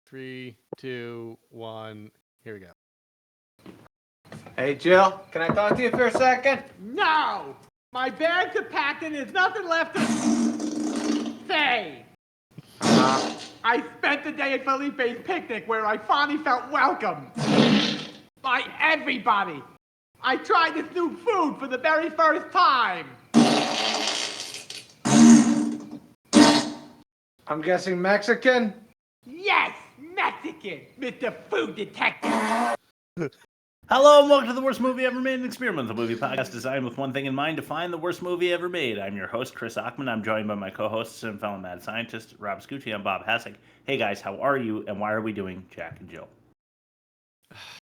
3, 2, 1. Here we go. Hey, Jill, can I talk to you for a second? No! My bags are packed and there's nothing left to say. I spent the day at Felipe's picnic where I finally felt welcome. By everybody. I tried this new food for the very first time. I'm guessing Mexican? Yes, Mexican, Mr. Food Detective. Hello and welcome to the Worst Movie Ever Made, an experiment, the movie podcast designed with one thing in mind, to find the worst movie ever made. I'm your host, Chris Ackman. I'm joined by my co-hosts and fellow mad scientist, Rob Scucci. I'm Bob Hasek. Hey guys, how are you, and why are we doing Jack and Jill?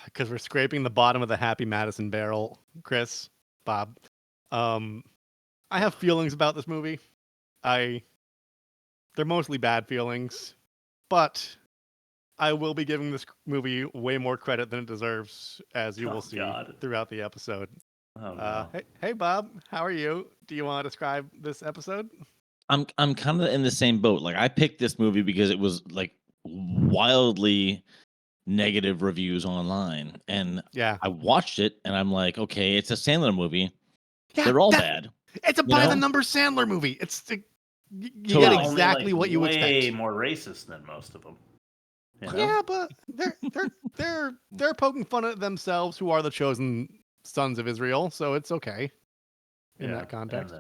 Because we're scraping the bottom of the Happy Madison barrel, Chris, Bob. I have feelings about this movie. They're mostly bad feelings, but I will be giving this movie way more credit than it deserves, as you will see throughout the episode. Oh, no. Hey, Bob, how are you? Do you want to describe this episode? I'm kind of in the same boat. Like, I picked this movie because it was like wildly negative reviews online, and Yeah, I watched it, and I'm like, okay, it's a Sandler movie. yeah, They're all bad. It's a by the number Sandler movie. You Totally. get exactly what you expect. Way more racist than most of them. You know? Yeah, but they're poking fun at themselves, who are the chosen sons of Israel, so it's okay in that context.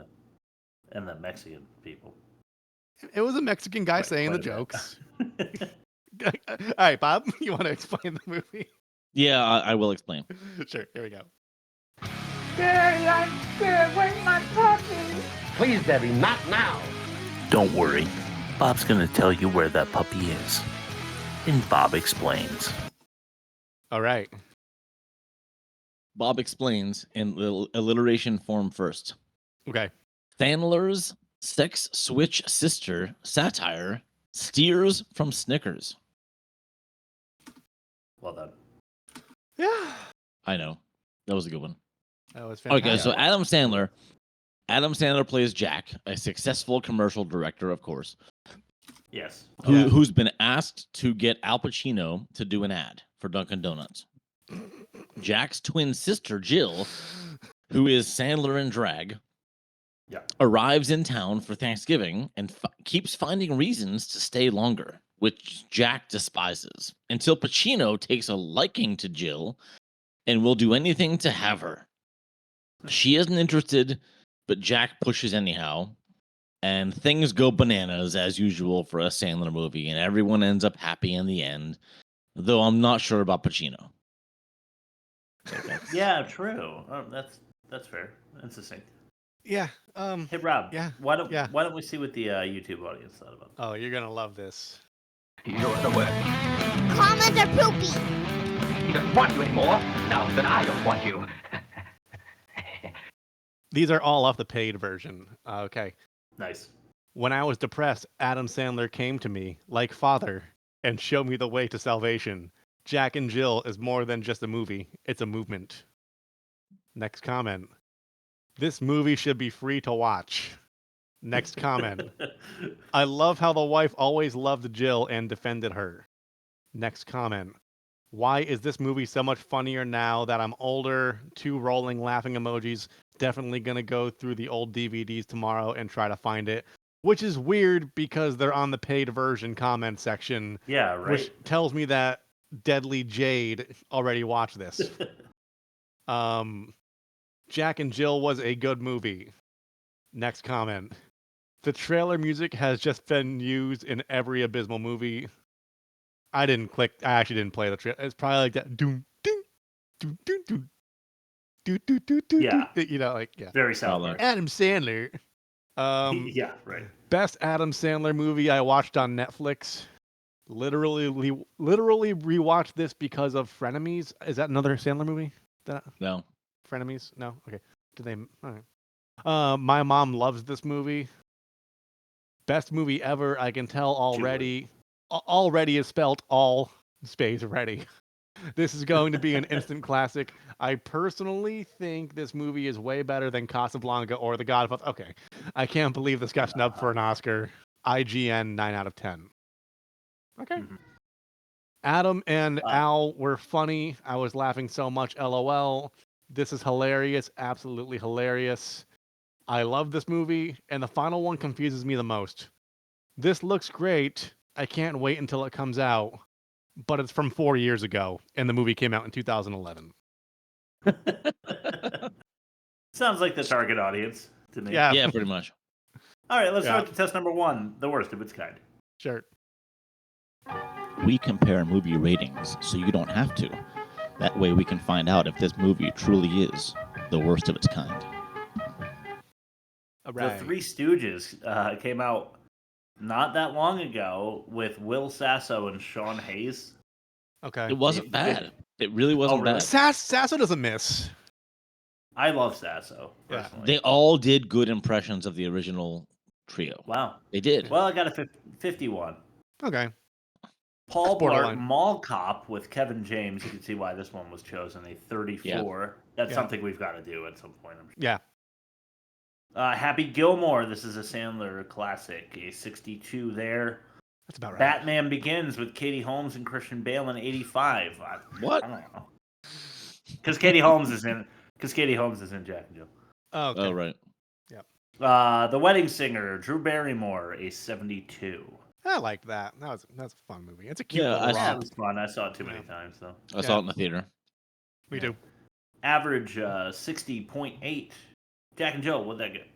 And the Mexican people. It was a Mexican guy saying the jokes. All right, Bob, you want to explain the movie? Yeah, I will explain. Sure, here we go. Daddy, I'm scared. Where's my puppy? Please, Debbie, not now. Don't worry. Bob's going to tell you where that puppy is. And Bob explains. All right. Bob explains in alliteration form first. Okay. Sandler's sex switch sister satire steers from Snickers. Well done. Yeah. I know. That was a good one. That was fantastic. Okay, so Adam Sandler plays Jack, a successful commercial director, of course. Yes. Who's been asked to get Al Pacino to do an ad for Dunkin' Donuts. Jack's twin sister, Jill, who is Sandler in drag, arrives in town for Thanksgiving and keeps finding reasons to stay longer, which Jack despises, until Pacino takes a liking to Jill and will do anything to have her. She isn't interested, but Jack pushes anyhow, and things go bananas as usual for a Sandler movie, and everyone ends up happy in the end, though I'm not sure about Pacino. Yeah, true. That's fair. That's succinct. Yeah. Hey, Rob. Yeah. Why don't we see what the YouTube audience thought about it? Oh, you're gonna love this. You're the worst. Comments are poopy. He doesn't want you anymore. Now that I don't want you. These are all off the paid version. Okay. Nice. When I was depressed, Adam Sandler came to me, like father, and showed me the way to salvation. Jack and Jill is more than just a movie. It's a movement. Next comment. This movie should be free to watch. Next comment. I love how the wife always loved Jill and defended her. Next comment. Why is this movie so much funnier now that I'm older? 2 rolling laughing emojis. Definitely going to go through the old DVDs tomorrow and try to find it. Which is weird because they're on the paid version comment section. Yeah, right. Which tells me that Deadly Jade already watched this. Jack and Jill was a good movie. Next comment. The trailer music has just been used in every abysmal movie. I actually didn't play the trailer. It's probably like that. Doom, ding, doom, doom, doom. Yeah. You know, like, yeah. Very solid. Adam Sandler. Yeah, right. Best Adam Sandler movie I watched on Netflix. Literally rewatched this because of Frenemies. Is that another Sandler movie? No. Frenemies? No? Okay. Did they? All right. My mom loves this movie. Best movie ever. I can tell already. Already is spelled all space ready. This is going to be an instant classic. I personally think this movie is way better than Casablanca or The Godfather. Okay. I can't believe this got snubbed for an Oscar. IGN 9 out of 10. Okay. Adam and Al were funny. I was laughing so much. LOL. This is hilarious. Absolutely hilarious. I love this movie, and the final one confuses me the most. This looks great. I can't wait until it comes out, but it's from 4 years ago, and the movie came out in 2011. Sounds like the target audience to me. Yeah. Yeah, pretty much. All right, let's start to test number 1, the worst of its kind. Sure. We compare movie ratings so you don't have to. That way we can find out if this movie truly is the worst of its kind. All right. The Three Stooges came out not that long ago with Will Sasso and Sean Hayes. Okay. It wasn't bad. It really wasn't really? bad. Sasso doesn't miss. I love Sasso, Yeah. personally. They all did good impressions of the original trio. Wow. They did. Well, I got a 51. Okay. Paul Blart borderline. Mall Cop with Kevin James. You can see why this one was chosen. A 34. That's something we've got to do at some point. I'm sure. Yeah. Happy Gilmore. This is a Sandler classic. A 62 there. That's about right. Batman Begins with Katie Holmes and Christian Bale in 85. What? I don't know. Because Katie Holmes is in Jack and Jill. Oh, okay. Oh, right. The Wedding Singer, Drew Barrymore, a 72. I liked that. That's a fun movie. It's a cute Yeah, little I Yeah, romp. it was fun. I saw it too many times, though. I saw it in the theater. We do. Average 60.8. Jack and Jill, what'd that get?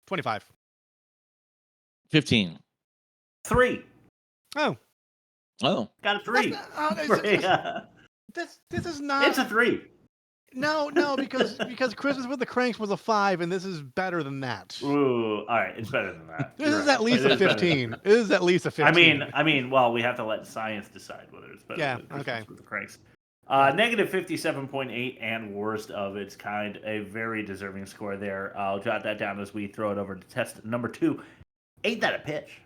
25. 15. 3. Oh. Oh. Got a 3. This is not. It's a 3. No, because Christmas with the Cranks was a 5, and this is better than that. Ooh, all right, it's better than that. This You're is right. at least It a is better than 15. that. It is at least a 15. I mean, well, we have to let science decide whether it's better Yeah, than Christmas okay. with the Cranks. Negative 57.8 and worst of its kind. A very deserving score there. I'll jot that down as we throw it over to test number 2. Ain't that a pitch?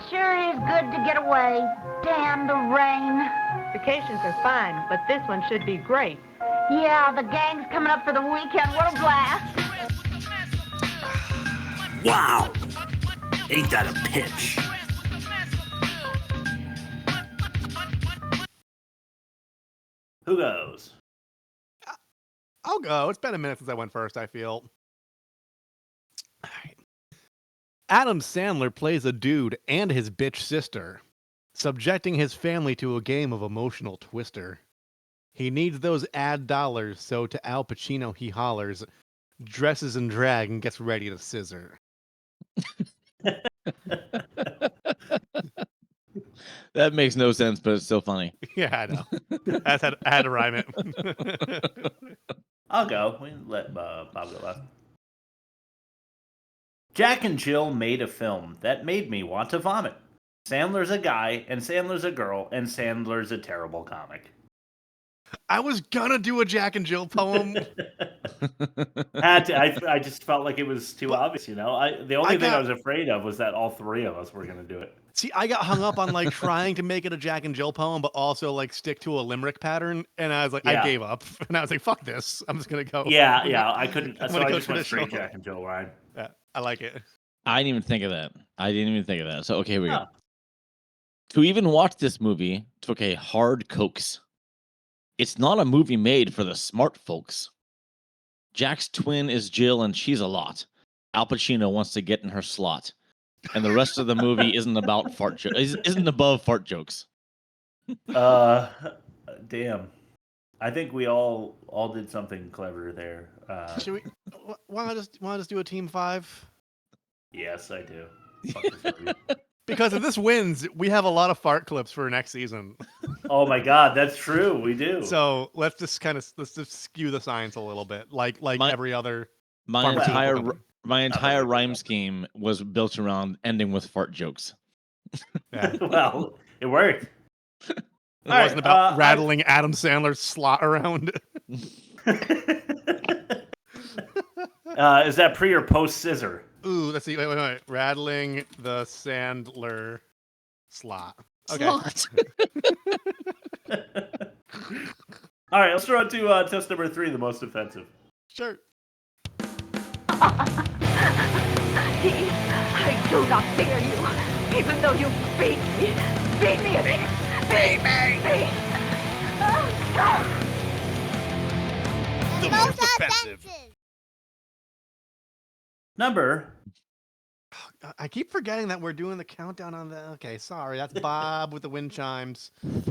Sure is good to get away. Damn the rain. Vacations are fine, but this one should be great. Yeah, the gang's coming up for the weekend. What a blast. Wow! Ain't that a pitch? Who goes? I'll go. It's been a minute since I went first, I feel. All right. Adam Sandler plays a dude and his bitch sister, subjecting his family to a game of emotional twister. He needs those ad dollars, so to Al Pacino he hollers, dresses in drag and gets ready to scissor. That makes no sense, but it's still funny. Yeah, I know. I had to rhyme it. I'll go. We can let Bob go last. Jack and Jill made a film that made me want to vomit. Sandler's a guy, and Sandler's a girl, and Sandler's a terrible comic. I was gonna do a Jack and Jill poem. I just felt like it was too obvious, you know? The only thing I was afraid of was that all three of us were going to do it. See, I got hung up on like trying to make it a Jack and Jill poem, but also like stick to a limerick pattern. And I was like, I gave up. And I was like, fuck this. I'm just going to go. Yeah, I couldn't. So I go just went straight traditional. Jack and Jill line. Yeah, I like it. I didn't even think of that. So, okay, here we go. To even watch this movie took a hard coax. It's not a movie made for the smart folks. Jack's twin is Jill, and she's a lot. Al Pacino wants to get in her slot. And the rest of the movie isn't about isn't above fart jokes. Damn. I think we all did something clever there. Should we? Want to just do a team 5? Yes, I do. Fuck this movie. Because if this wins, we have a lot of fart clips for next season. Oh my god, that's true. We do. So let's just skew the science a little bit, like every other. My entire rhyme scheme was built around ending with fart jokes. Yeah. Well, it worked. It wasn't about rattling Adam Sandler's slot around. Is that pre or post scissor? Ooh, let's see. Wait. Rattling the Sandler slot. Okay. Slot. All right, let's throw it to test number 3, the most offensive. Sure. I do not fear you, even though you beat me a bit. Beat me! The most offensive. Number. I keep forgetting that we're doing the countdown on the. Okay, sorry. That's Bob with the wind chimes. 5.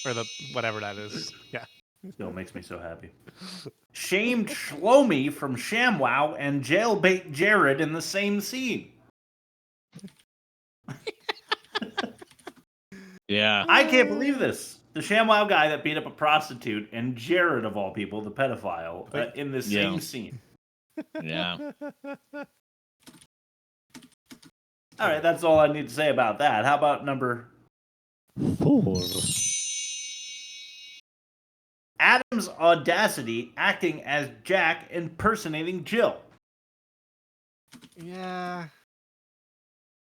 Or the whatever that is. Yeah. Still makes me so happy. Shamed Shlomi from ShamWow and jailbait Jared in the same scene. Yeah. I can't believe this. The ShamWow guy that beat up a prostitute and Jared, of all people, the pedophile, in the same scene. Yeah. All right, that's all I need to say about that. How about number 4? Adam's audacity acting as Jack impersonating Jill. Yeah.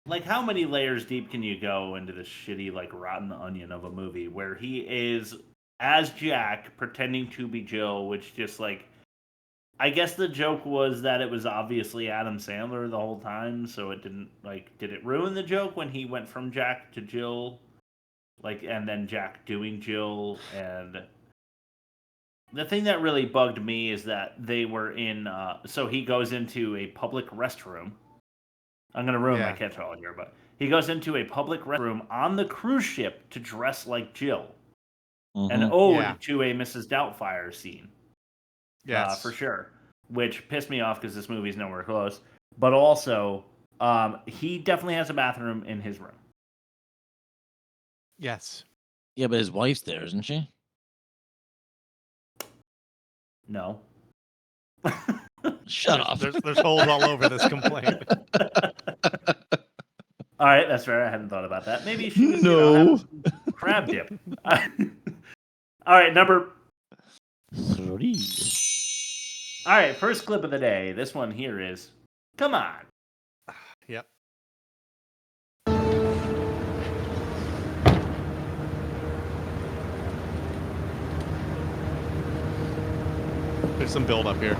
Like, how many layers deep can you go into this shitty, like, rotten onion of a movie where he is, as Jack, pretending to be Jill, which just, like, I guess the joke was that it was obviously Adam Sandler the whole time, so it didn't, like, did it ruin the joke when he went from Jack to Jill? Like, and then Jack doing Jill, and the thing that really bugged me is that they were in, so he goes into a public restroom. I'm going to ruin my catch-all here, but he goes into a public restroom on the cruise ship to dress like Jill. An ode to a Mrs. Doubtfire scene. Yes. For sure. Which pissed me off because this movie's nowhere close. But also, he definitely has a bathroom in his room. Yes. Yeah, but his wife's there, isn't she? No. Shut up. There's holes all over this complaint. All right, that's fair. I hadn't thought about that. Maybe she was having some crab dip. All right, number 3. All right, first clip of the day. This one here is, come on. Yep. There's some build up here.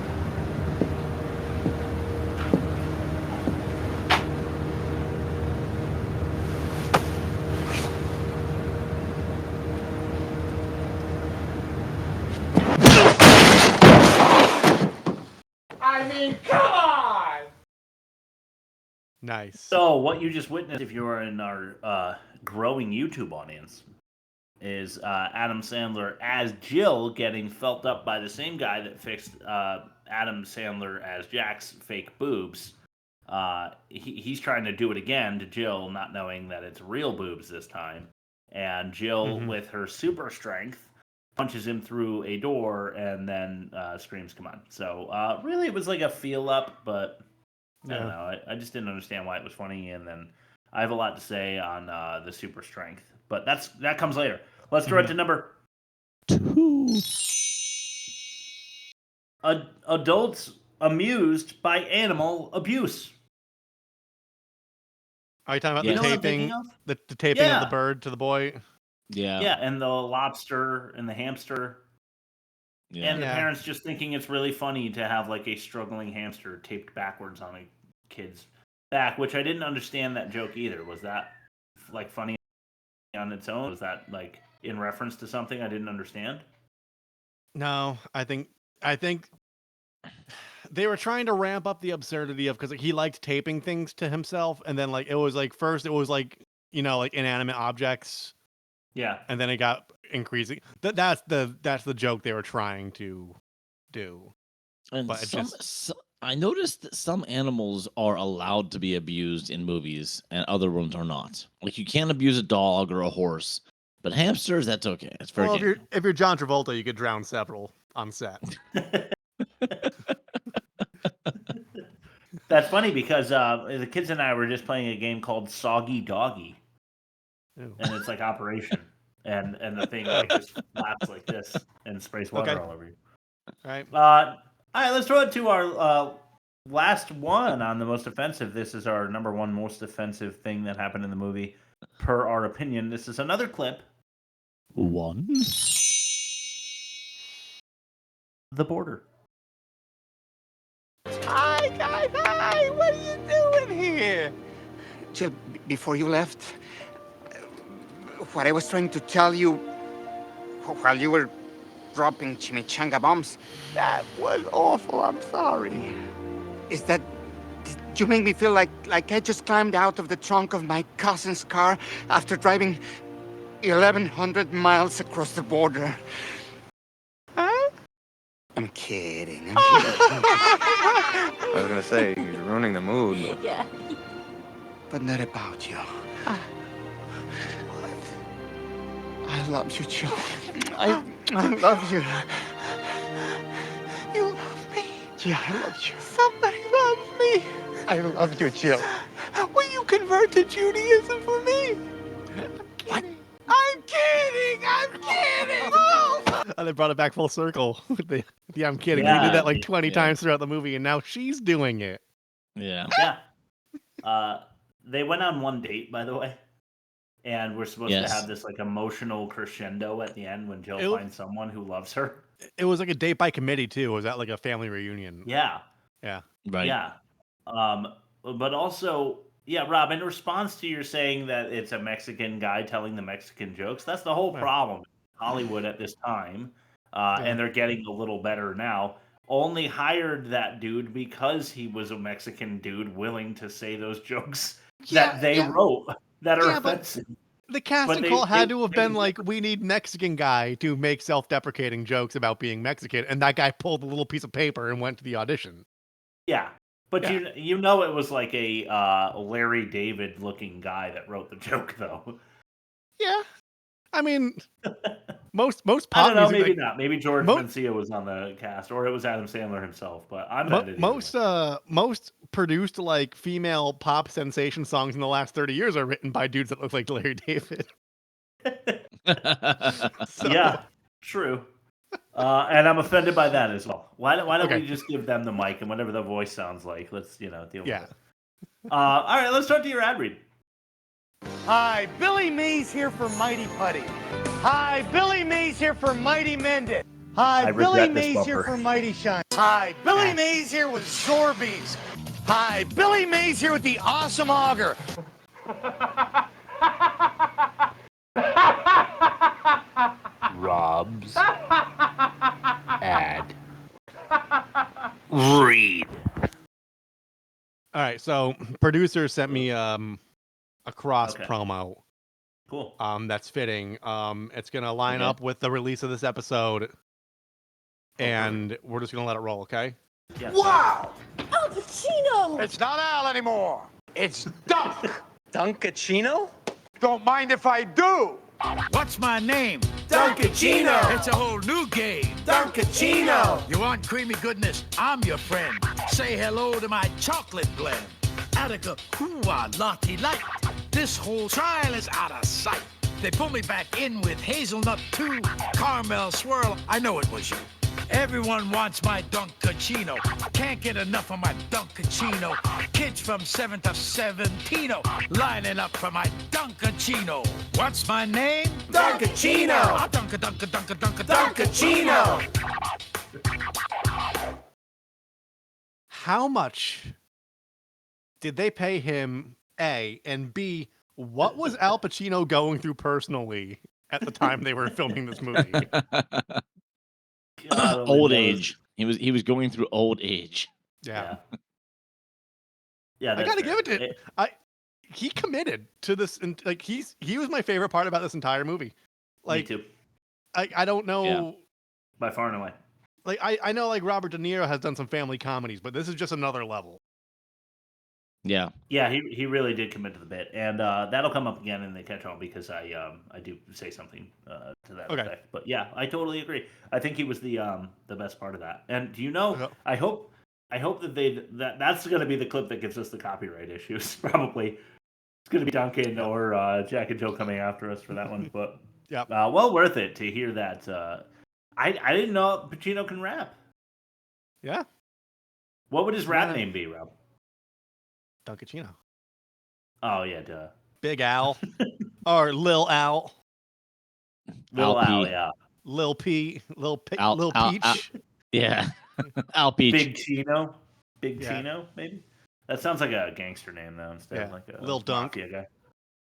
I mean, come on! Nice. So what you just witnessed, if you are in our growing YouTube audience, is Adam Sandler as Jill getting felt up by the same guy that fixed Adam Sandler as Jack's fake boobs. He's trying to do it again to Jill, not knowing that it's real boobs this time. And Jill, with her super strength, punches him through a door and then screams, come on. So really it was like a feel up, but I don't know. I just didn't understand why it was funny. And then I have a lot to say on the super strength, but that comes later. Let's throw it to number 2. Adults amused by animal abuse. Are you talking about You the know what I'm taping? thinking of? The taping of the bird to the boy? Yeah. Yeah, and the lobster and the hamster. Yeah. And the parents just thinking it's really funny to have like a struggling hamster taped backwards on a kid's back, which I didn't understand that joke either. Was that like funny on its own? Was that like in reference to something I didn't understand? No, I think they were trying to ramp up the absurdity of, because like, he liked taping things to himself, and then like it was like first it was like, you know, like inanimate objects. Yeah. And then it got increasing. That's the joke they were trying to do. And but I noticed that some animals are allowed to be abused in movies and other ones are not. Like you can't abuse a dog or a horse, but hamsters, that's okay. It's very well, if you're John Travolta, you could drown several on set. That's funny because the kids and I were just playing a game called Soggy Doggy. Ew. And it's like Operation. And the thing like just flaps like this and sprays water all over you. All right. All right, let's throw it to our last one on the most offensive. This is our number one most offensive thing that happened in the movie, per our opinion. This is another clip. 1. The border. Hi, guys. Hi. What are you doing here? Jill, before you left, what I was trying to tell you while you were dropping chimichanga bombs, that was awful. I'm sorry. Is that you make me feel like I just climbed out of the trunk of my cousin's car after driving 1,100 miles across the border. Huh? I'm kidding. I was gonna say, you're ruining the mood. Yeah. But not about you. I love you, Jill. I love you. You love me? Yeah, I love you. Somebody loves me. I love you, Jill. Will you convert to Judaism for me? What? I'm kidding! I'm kidding! And they brought it back full circle. Yeah, I'm kidding. Yeah, We did that like 20 times throughout the movie, and now she's doing it. Yeah. Yeah. They went on one date, by the way. And we're supposed to have this like emotional crescendo at the end when Jill finds someone who loves her. It was like a date by committee too. It was that like a family reunion? Yeah. Yeah. Right. Yeah. But also, yeah, Rob, in response to your saying that it's a Mexican guy telling the Mexican jokes, that's the whole problem in Hollywood at this time. And they're getting a little better now. Only hired that dude because he was a Mexican dude willing to say those jokes that they wrote that are offensive. The casting call had to have been like, we need Mexican guy to make self-deprecating jokes about being Mexican, and that guy pulled a little piece of paper and went to the audition. Yeah, but you know it was like a Larry David looking guy that wrote the joke though. Yeah, I mean, most pop I don't know, music, maybe not. Maybe George Mencia was on the cast, or it was Adam Sandler himself. But I'm not. Most produced like female pop sensation songs in the last 30 years are written by dudes that look like Larry David. Yeah, true. And I'm offended by that as well. Why don't we just give them the mic and whatever the voice sounds like? Let's deal with it. All right, let's start to your ad read. Hi, Billy Mays here for Mighty Putty. Hi, Billy Mays here for Mighty Mended. Hi, Billy Mays here for Mighty Shine. Hi, Billy Mays here with Sorbies. Hi, Billy Mays here with the Awesome Auger. Rob's ad read. All right, so producer sent me a cross promo. Cool. That's fitting. It's gonna line up with the release of this episode, and we're just gonna let it roll. Okay? Yes. Wow! Al Pacino! It's not Al anymore. It's Dunk. Dunkachino? Don't mind if I do. What's my name? Dunkachino. It's a whole new game. Dunkachino. You want creamy goodness? I'm your friend. Say hello to my chocolate blend. Attica, hoo-ah, lottie light. This whole trial is out of sight. They pull me back in with hazelnut too. Caramel swirl, I know it was you. Everyone wants my Dunkachino. Can't get enough of my Dunkachino. Kids from 7 to 17 lining up for my Dunkachino. What's my name? Dunkachino. Dunkachino. How much did they pay him? A, and B, what was Al Pacino going through personally at the time they were filming this movie? Old age. He was going through old age. Yeah. Yeah, I gotta give it to he committed to this, and like he was my favorite part about this entire movie. Like, me too. I don't know. Yeah. By far and away. Like I know like Robert De Niro has done some family comedies, but this is just another level. Yeah. Yeah, he really did commit to the bit, and that'll come up again in the catch-all because I do say something to that effect. But yeah, I totally agree. I think he was the best part of that. And do you know? I hope that that's going to be the clip that gives us the copyright issues. Probably it's going to be Duncan or Jack and Jill coming after us for that one. But yeah, well worth it to hear that. I didn't know Pacino can rap. Yeah. What would his rap name be, Rob? Dunkachino. Oh yeah, duh. Big Al or Lil Al. Lil Al, yeah. Lil P, Lil Peach. Yeah. Al Peach. Big Chino. Chino, maybe. That sounds like a gangster name though, instead of like a Lil Dunk guy.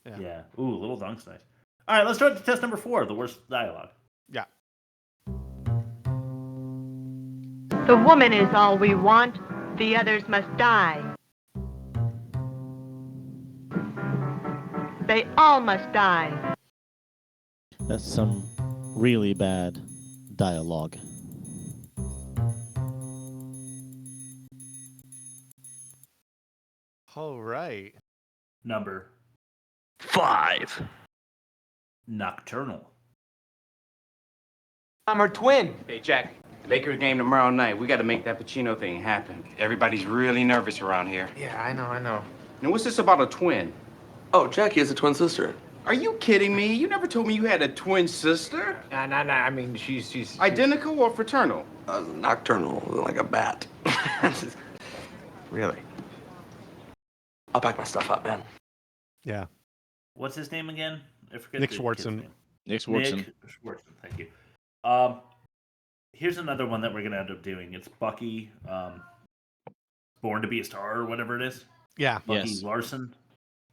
Yeah. Yeah. Ooh, Little Dunk's nice. All right, let's start to test number 4, the worst dialogue. Yeah. The woman is all we want. The others must die. They all must die. That's some really bad dialogue. All right. Number 5. Nocturnal. I'm her twin. Hey, Jack. Lakers game tomorrow night. We got to make that Pacino thing happen. Everybody's really nervous around here. Yeah, I know. Now, what's this about a twin? Oh, Jackie has a twin sister. Are you kidding me? You never told me you had a twin sister. No. I mean, she's Identical or fraternal? Nocturnal, like a bat. Really? I'll pack my stuff up, man. Yeah. What's his name again? I forget. Nick the kid's Swartzen. name. Nick Swartzen. Nick Swartzen, thank you. Here's another one that we're gonna end up doing. It's Bucky, Born to be a Star or whatever it is. Yeah. Bucky Yes. Larson.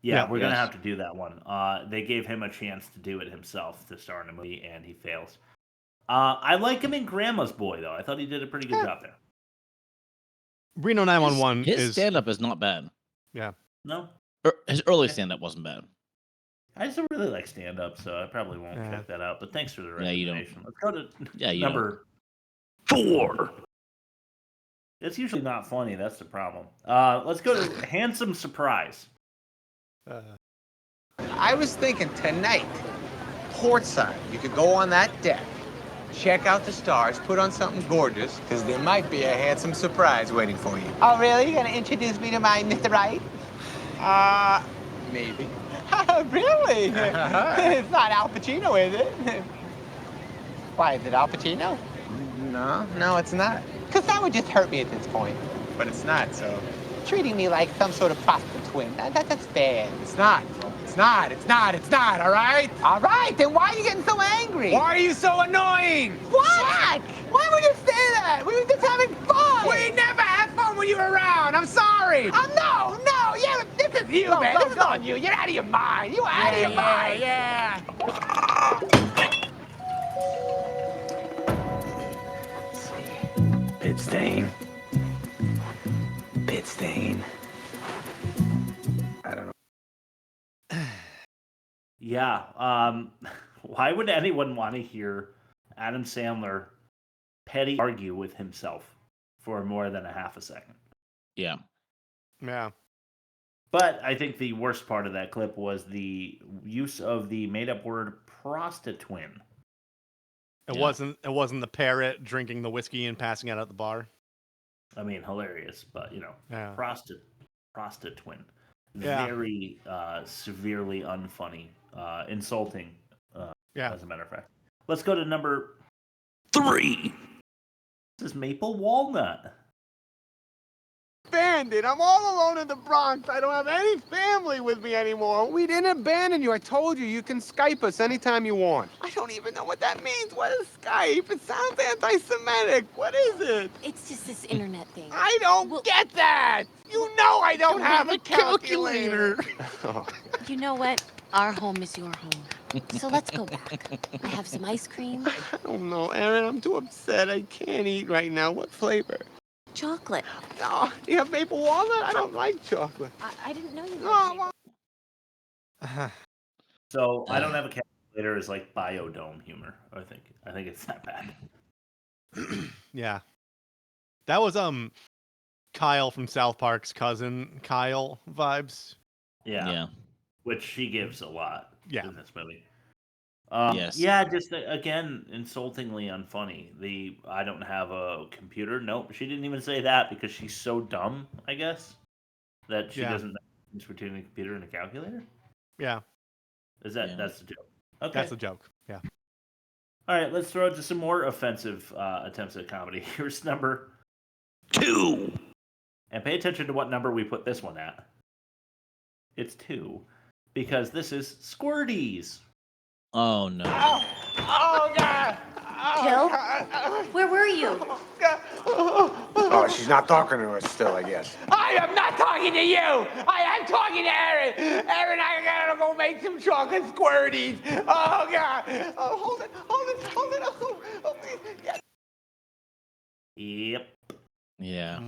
Yeah, we're gonna Yes. have to do that one. They gave him a chance to do it himself to star in a movie, and he fails. I like him in Grandma's Boy, though. I thought he did a pretty good job there. Reno 911 His is stand-up is not bad. Yeah. No, His early stand-up wasn't bad. I just don't really like stand-up, so I probably won't Yeah. check that out. But thanks for the Yeah, you don't. recommendation. Let's go to You number 4. It's usually not funny. That's the problem. Let's go to Handsome Surprise. I was thinking tonight, portside, you could go on that deck, check out the stars, put on something gorgeous, because there might be a handsome surprise waiting for you. Oh, really? You gonna introduce me to my Mr. Right? Maybe. Really? It's not Al Pacino, is it? Why, is it Al Pacino? No, it's not. Because that would just hurt me at this point. But it's not, so. Treating me like some sort of prostitute twin. That's bad. It's not, all right? All right, then why are you getting so angry? Why are you so annoying? What? Jack! Why would you say that? We were just having fun. We never had fun when you were around. I'm sorry. No, yeah, this is you, man. This is on you. You're out of your mind. You're out of your mind. Yeah. Pit stain. Pit stain. I don't know. Yeah. Why would anyone want to hear Adam Sandler petty argue with himself for more than a half a second? Yeah. Yeah. But I think the worst part of that clip was the use of the made-up word prostitute. It wasn't the parrot drinking the whiskey and passing out at the bar. I mean, hilarious, but Yeah. prostitute. Yeah. Very severely unfunny, insulting. Yeah. As a matter of fact, let's go to number 3. This is Maple Walnut. Bandit, I'm all alone in the Bronx. I don't have any family with me anymore. We didn't abandon you. I told you, you can Skype us anytime you want. I don't even know what that means. What is Skype? It sounds anti-Semitic. What is it? It's just this internet thing. I don't get that. You know I don't have a calculator. You know what? Our home is your home. So let's go back. I have some ice cream. I don't know, Aaron. I'm too upset. I can't eat right now. What flavor? Chocolate. No, you have maple walnut? I don't like chocolate. I didn't know you No, liked So I don't have a calculator is like biodome humor. I think it's that bad. Yeah. That was Kyle from South Park's cousin Kyle vibes. Yeah. Which she gives a lot in this movie. Yes. Yeah, just again, insultingly unfunny. I don't have a computer. Nope, she didn't even say that because she's so dumb, I guess, that she doesn't know the difference between a computer and a calculator. Yeah. That's the joke? Okay. That's the joke. Yeah. All right, let's throw it to some more offensive attempts at comedy. Here's number 2. And pay attention to what number we put this one at. It's 2. Because this is Squirties. Oh no. Oh, God. Jill? Where were you? Oh, she's not talking to us still, I guess. I am not talking to you. I am talking to Aaron. Aaron, I gotta go make some chocolate squirties. Oh, God. Oh, hold it. Oh, please. Yep. Yeah.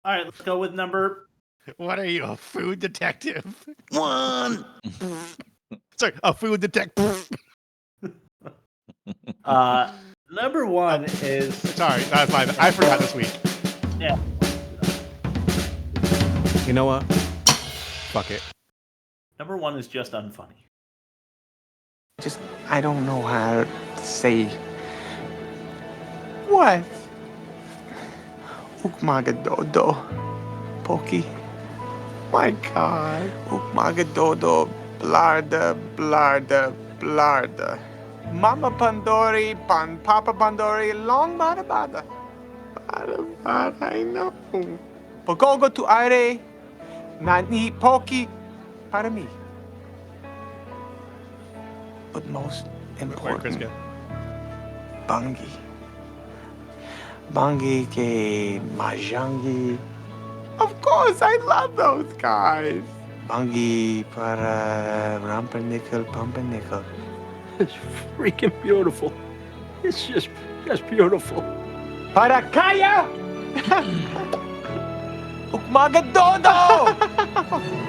All right, let's go with number. What are you, a food detective? 1. Sorry, a food detective. Number 1 is. Sorry, that's my. I forgot this week. Yeah. You know what? Fuck it. Number 1 is just unfunny. Just, I don't know how to say. What? Ukmagadodo. Pokey. My God. Ukmagadodo. Blarda. Mama Pandori, Papa Pandori, long Bada. I know. Pogogo to aire, nani poki, para me. But most important, Bangi. Bangi ke Majangi. Of course, I love those guys. Bangi para Pumpernickel. It's freaking beautiful. It's just beautiful. Para Kaya! Ukmagadodo!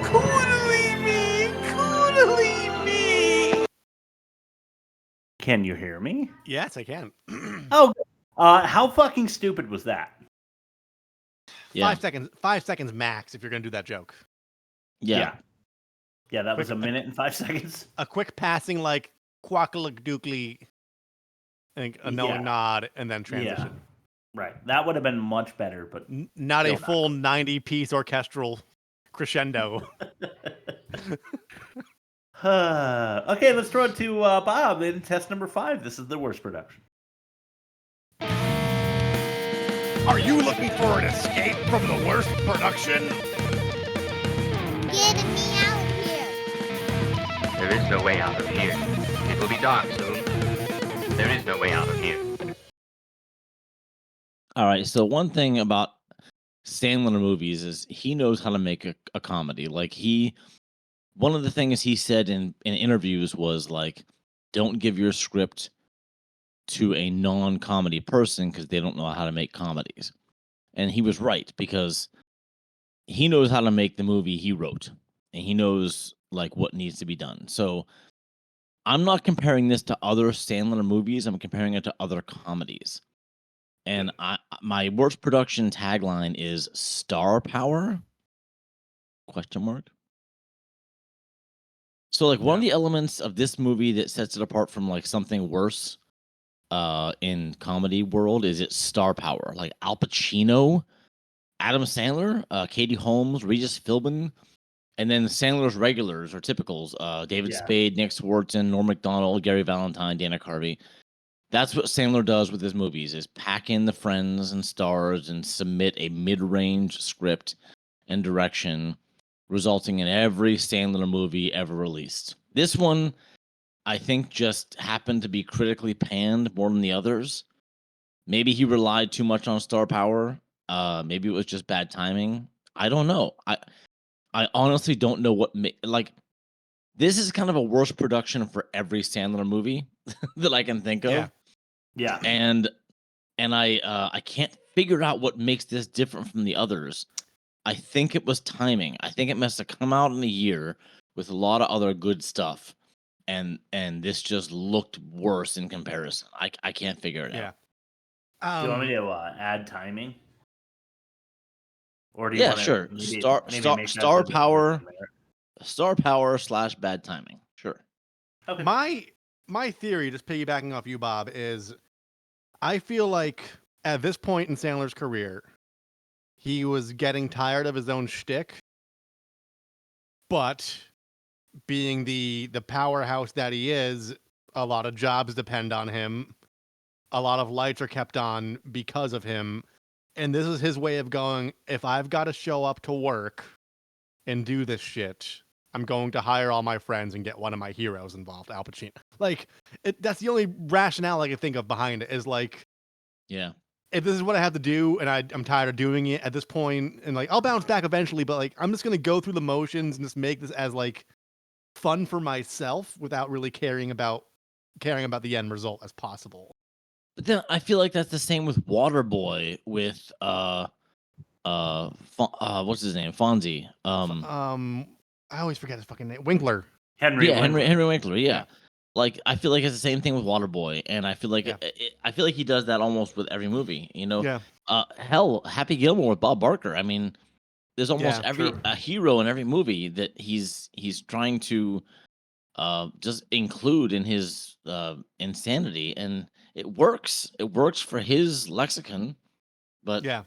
Coolly me! Can you hear me? Yes, I can. Oh, how fucking stupid was that? Yeah. 5 seconds. 5 seconds max if you're gonna do that joke. Yeah. Yeah, that was a minute and 5 seconds. A quick passing like quackaladookly, and a knowing nod, and then transition. Yeah. Right. That would have been much better, but Not a still full 90-piece orchestral crescendo. Okay, let's throw it to Bob in test number 5. This is the worst production. Are you looking for an escape from the worst production? Get me out here. There is no way out of here. It will be dark soon. There is no way out of here. All right. So one thing about Sandler movies is he knows how to make a comedy. Like one of the things he said in interviews was like, don't give your script to a non-comedy person because they don't know how to make comedies. And he was right, because he knows how to make the movie he wrote, and he knows like what needs to be done. So I'm not comparing this to other Sandler movies. I'm comparing it to other comedies. And my worst production tagline is star power? ? So like one of the elements of this movie that sets it apart from like something worse in comedy world is its star power. Like Al Pacino, Adam Sandler, Katie Holmes, Regis Philbin, and then Sandler's regulars or typicals, David Spade, Nick Swartzen, Norm Macdonald, Gary Valentine, Dana Carvey. That's what Sandler does with his movies, is pack in the friends and stars and submit a mid-range script and direction, resulting in every Sandler movie ever released. This one, I think, just happened to be critically panned more than the others. Maybe he relied too much on star power. Maybe it was just bad timing. I don't know. I honestly don't know what like. This is kind of a worse production for every Sandler movie that I can think of. Yeah. And I can't figure out what makes this different from the others. I think it was timing. I think it must have come out in a year with a lot of other good stuff, and this just looked worse in comparison. I can't figure it out. Do you want me to add timing? Or do you Yeah, want to sure. maybe make that Star the power. Star power / bad timing. Sure. Okay. My theory, just piggybacking off you, Bob, is I feel like at this point in Sandler's career, he was getting tired of his own shtick, but being the powerhouse that he is, a lot of jobs depend on him. A lot of lights are kept on because of him. And this is his way of going, if I've got to show up to work and do this shit, I'm going to hire all my friends and get one of my heroes involved, Al Pacino. Like, that's the only rationale I can think of behind it is like, yeah, if this is what I have to do and I'm tired of doing it at this point, and like I'll bounce back eventually, but like I'm just gonna go through the motions and just make this as like fun for myself without really caring about the end result as possible. But then I feel like that's the same with Waterboy with what's his name? Fonzie. I always forget his fucking name. Winkler. Henry Winkler. Yeah. Like I feel like it's the same thing with Waterboy, and I feel like I feel like he does that almost with every movie. You know, hell, Happy Gilmore with Bob Barker. I mean, there's almost a hero in every movie that he's trying to just include in his insanity, and it works. It works for his lexicon, but I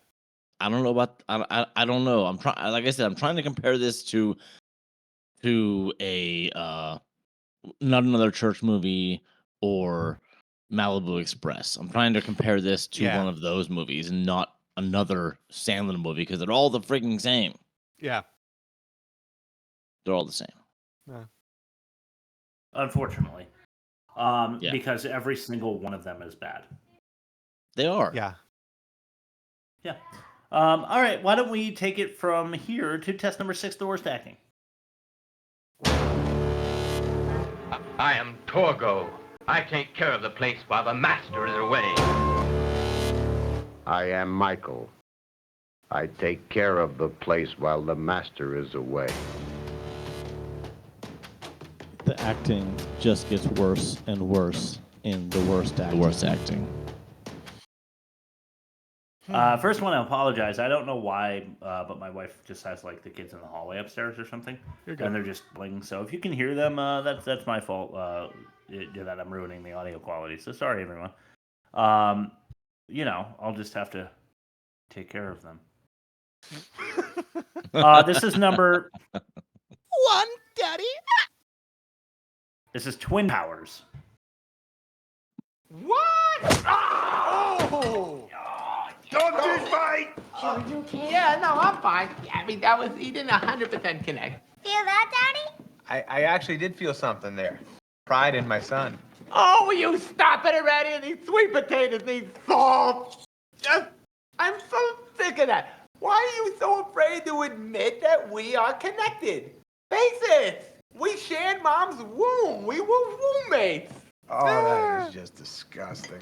don't know about I don't know. I'm trying, like I said, I'm trying to compare this to a Not Another Church Movie or Malibu Express. I'm trying to compare this to one of those movies and not another Sandler movie because they're all the freaking same. Yeah. They're all the same. Yeah. Unfortunately. Because every single one of them is bad. They are. Yeah. Yeah. All right. Why don't we take it from here to test number 6, the worst acting? I am Torgo. I take care of the place while the master is away. I am Michael. I take care of the place while the master is away. The acting just gets worse and worse in the worst acting. The worst acting. First one, I apologize. I don't know why, but my wife just has like the kids in the hallway upstairs or something, and they're just playing. So if you can hear them, that's my fault. That I'm ruining the audio quality. So sorry, everyone. I'll just have to take care of them. This is number 1, Daddy. This is Twin Towers. What? Oh! Don't fight! Oh, you can't? Yeah, no, I'm fine. I mean, he didn't 100% connect. Feel that, Daddy? I actually did feel something there. Pride in my son. Oh, will you stop it already? These sweet potatoes need salt. I'm so sick of that. Why are you so afraid to admit that we are connected? Face it, we shared Mom's womb. We were roommates. Oh, that is just disgusting.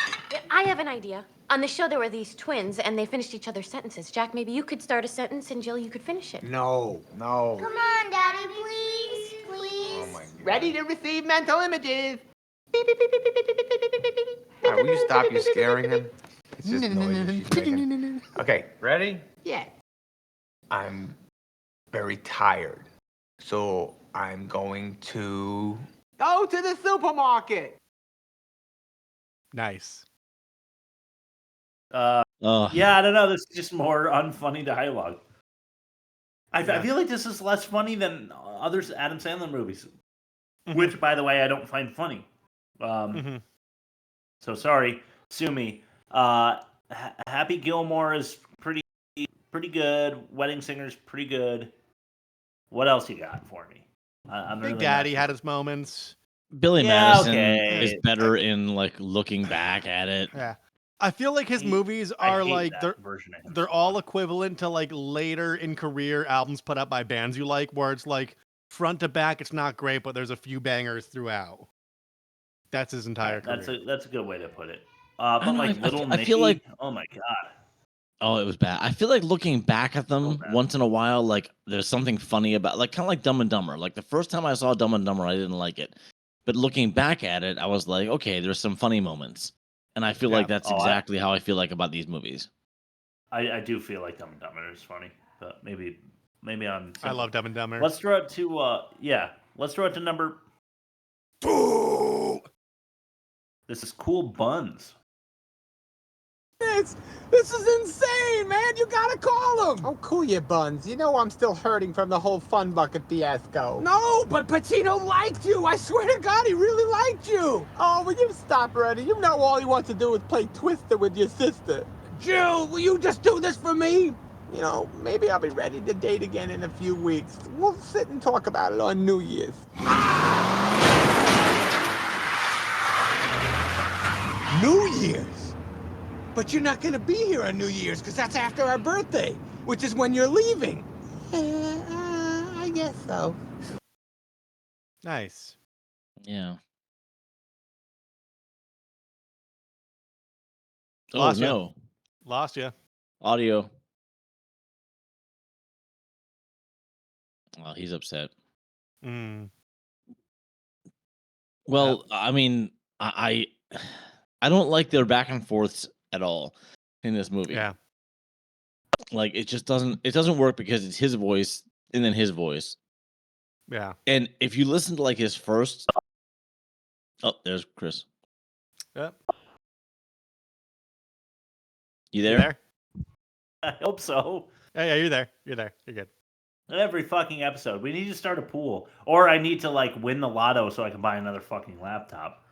I have an idea. On the show, there were these twins, and they finished each other's sentences. Jack, maybe you could start a sentence, and Jill, you could finish it. No. Come on, Daddy, please. Oh, my God. Ready to receive mental images. Will you stop you scaring him? It's just noises she's making. Okay, ready? Yeah. I'm very tired, so I'm going to... Go to the supermarket. Nice. Yeah, I don't know. This is just more unfunny dialogue. I feel like this is less funny than other Adam Sandler movies, which, by the way, I don't find funny. So sorry, sue me. Happy Gilmore is pretty good. Wedding Singer's pretty good. What else you got for me? Big Daddy had his moments. Billy Madison is better in like looking back at it. Yeah. I feel like his movies are like they're all equivalent to like later in career albums put out by bands you like, where it's like front to back it's not great, but there's a few bangers throughout. That's his entire career. That's a good way to put it. But like Little Nicky, I feel like, oh my god. Oh, it was bad. I feel like looking back at them once in a while, like there's something funny about, like kind of like Dumb and Dumber. Like the first time I saw Dumb and Dumber, I didn't like it, but looking back at it, I was like, okay, there's some funny moments, and I feel like that's exactly how I feel like about these movies. I do feel like Dumb and Dumber is funny, but maybe I'm. I love Dumb and Dumber. Let's throw it to Let's throw it to number. This is Cool Buns. This is insane, man. You gotta call him. Oh, cool your buns. You know I'm still hurting from the whole Fun Bucket fiasco. No, but Pacino liked you. I swear to God, he really liked you. Oh, will you stop already? You know all he wants to do is play Twister with your sister. Jill, will you just do this for me? You know, maybe I'll be ready to date again in a few weeks. We'll sit and talk about it on New Year's. Year's. But you're not gonna be here on New Year's, because that's after our birthday, which is when you're leaving. I guess so. Nice. Yeah. Lost oh, ya. no. Lost you. Audio. Oh, he's upset. Well, I mean, I don't like their back and forths at all in this movie. Yeah. Like it just doesn't work because it's his voice and then his voice. Yeah. And if you listen to like his first Oh, there's Chris. Yep. You there? I hope so. Yeah, you're there. You're there. You're good. Every fucking episode. We need to start a pool. Or I need to like win the lotto so I can buy another fucking laptop.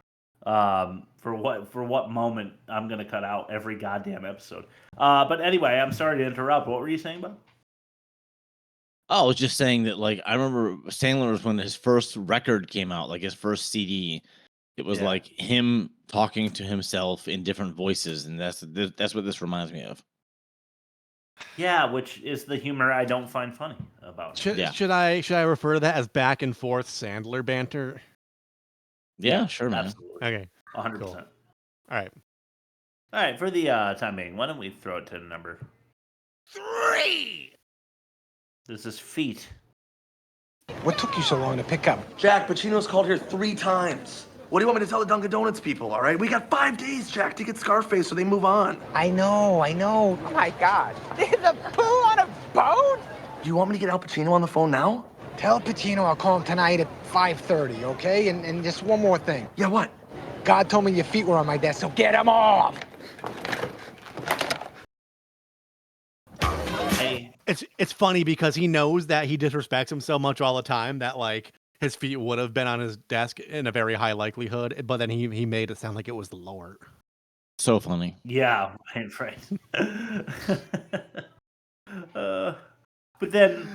For what moment I'm gonna cut out every goddamn episode. But anyway, I'm sorry to interrupt. What were you saying, Bob? Oh, I was just saying that like I remember Sandler's when his first record came out, like his first CD, it was like him talking to himself in different voices, and that's what this reminds me of. Yeah, which is the humor I don't find funny about him. Should I refer to that as back and forth Sandler banter? Yeah, sure, man. Absolutely. Okay. 100%. Cool. All right. All right, for the time being, why don't we throw it to number 3? This is feet. What took you so long to pick up? Jack, Pacino's called here 3 times. What do you want me to tell the Dunkin' Donuts people, all right? We got 5 days, Jack, to get Scarface so they move on. I know. Oh my God. There's a poo on a boat? Do you want me to get Al Pacino on the phone now? Tell Pacino I'll call him tonight at 5:30, okay? And just one more thing. Yeah, what? God told me your feet were on my desk, so get them off! Hey. It's funny because he knows that he disrespects him so much all the time that like his feet would have been on his desk in a very high likelihood, but then he made it sound like it was lower. So funny. Yeah, right. But then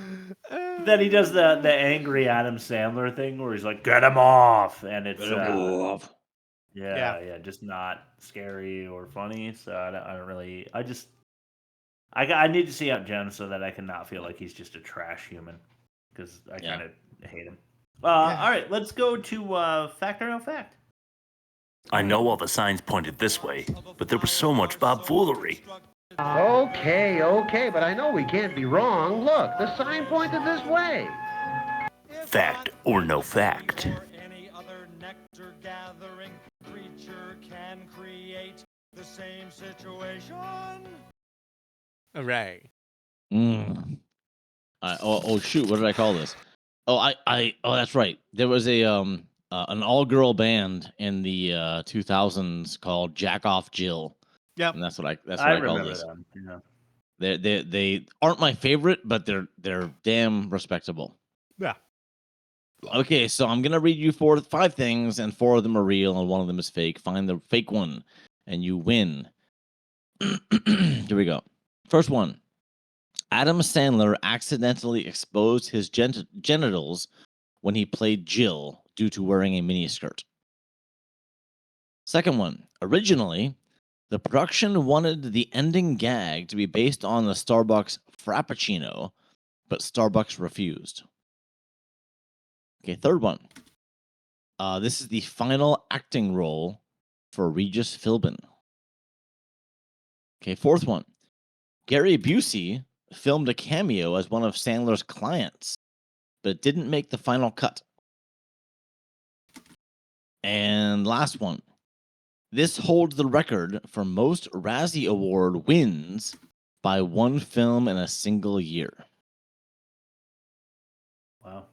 he does the angry Adam Sandler thing where he's like, "Get him off," and it's yeah, just not scary or funny. So I don't really. I need to see Aunt Jen so that I can not feel like he's just a trash human because I kind of hate him. All right, let's go to fact or no fact. I know all the signs pointed this way, but there was so much Bob foolery. Okay, but I know we can't be wrong. Look, the sign pointed this way. Fact or no fact? Any other nectar gathering creature can create the same situation. Hooray. Oh shoot, what did I call this? Oh, that's right. There was a an all-girl band in the 2000s called Jack Off Jill. Yep. And that's what I call this. Them. Yeah. They aren't my favorite, but they're damn respectable. Yeah. Okay, so I'm gonna read you 5 things, and 4 of them are real, and 1 of them is fake. Find the fake one, and you win. Here we go. First one. Adam Sandler accidentally exposed his genitals when he played Jill due to wearing a miniskirt. Second one. Originally, the production wanted the ending gag to be based on the Starbucks Frappuccino, but Starbucks refused. Okay, third one. This is the final acting role for Regis Philbin. Okay, fourth one. Gary Busey filmed a cameo as one of Sandler's clients, but didn't make the final cut. And last one. This holds the record for most Razzie Award wins by one film in a single year. Wow.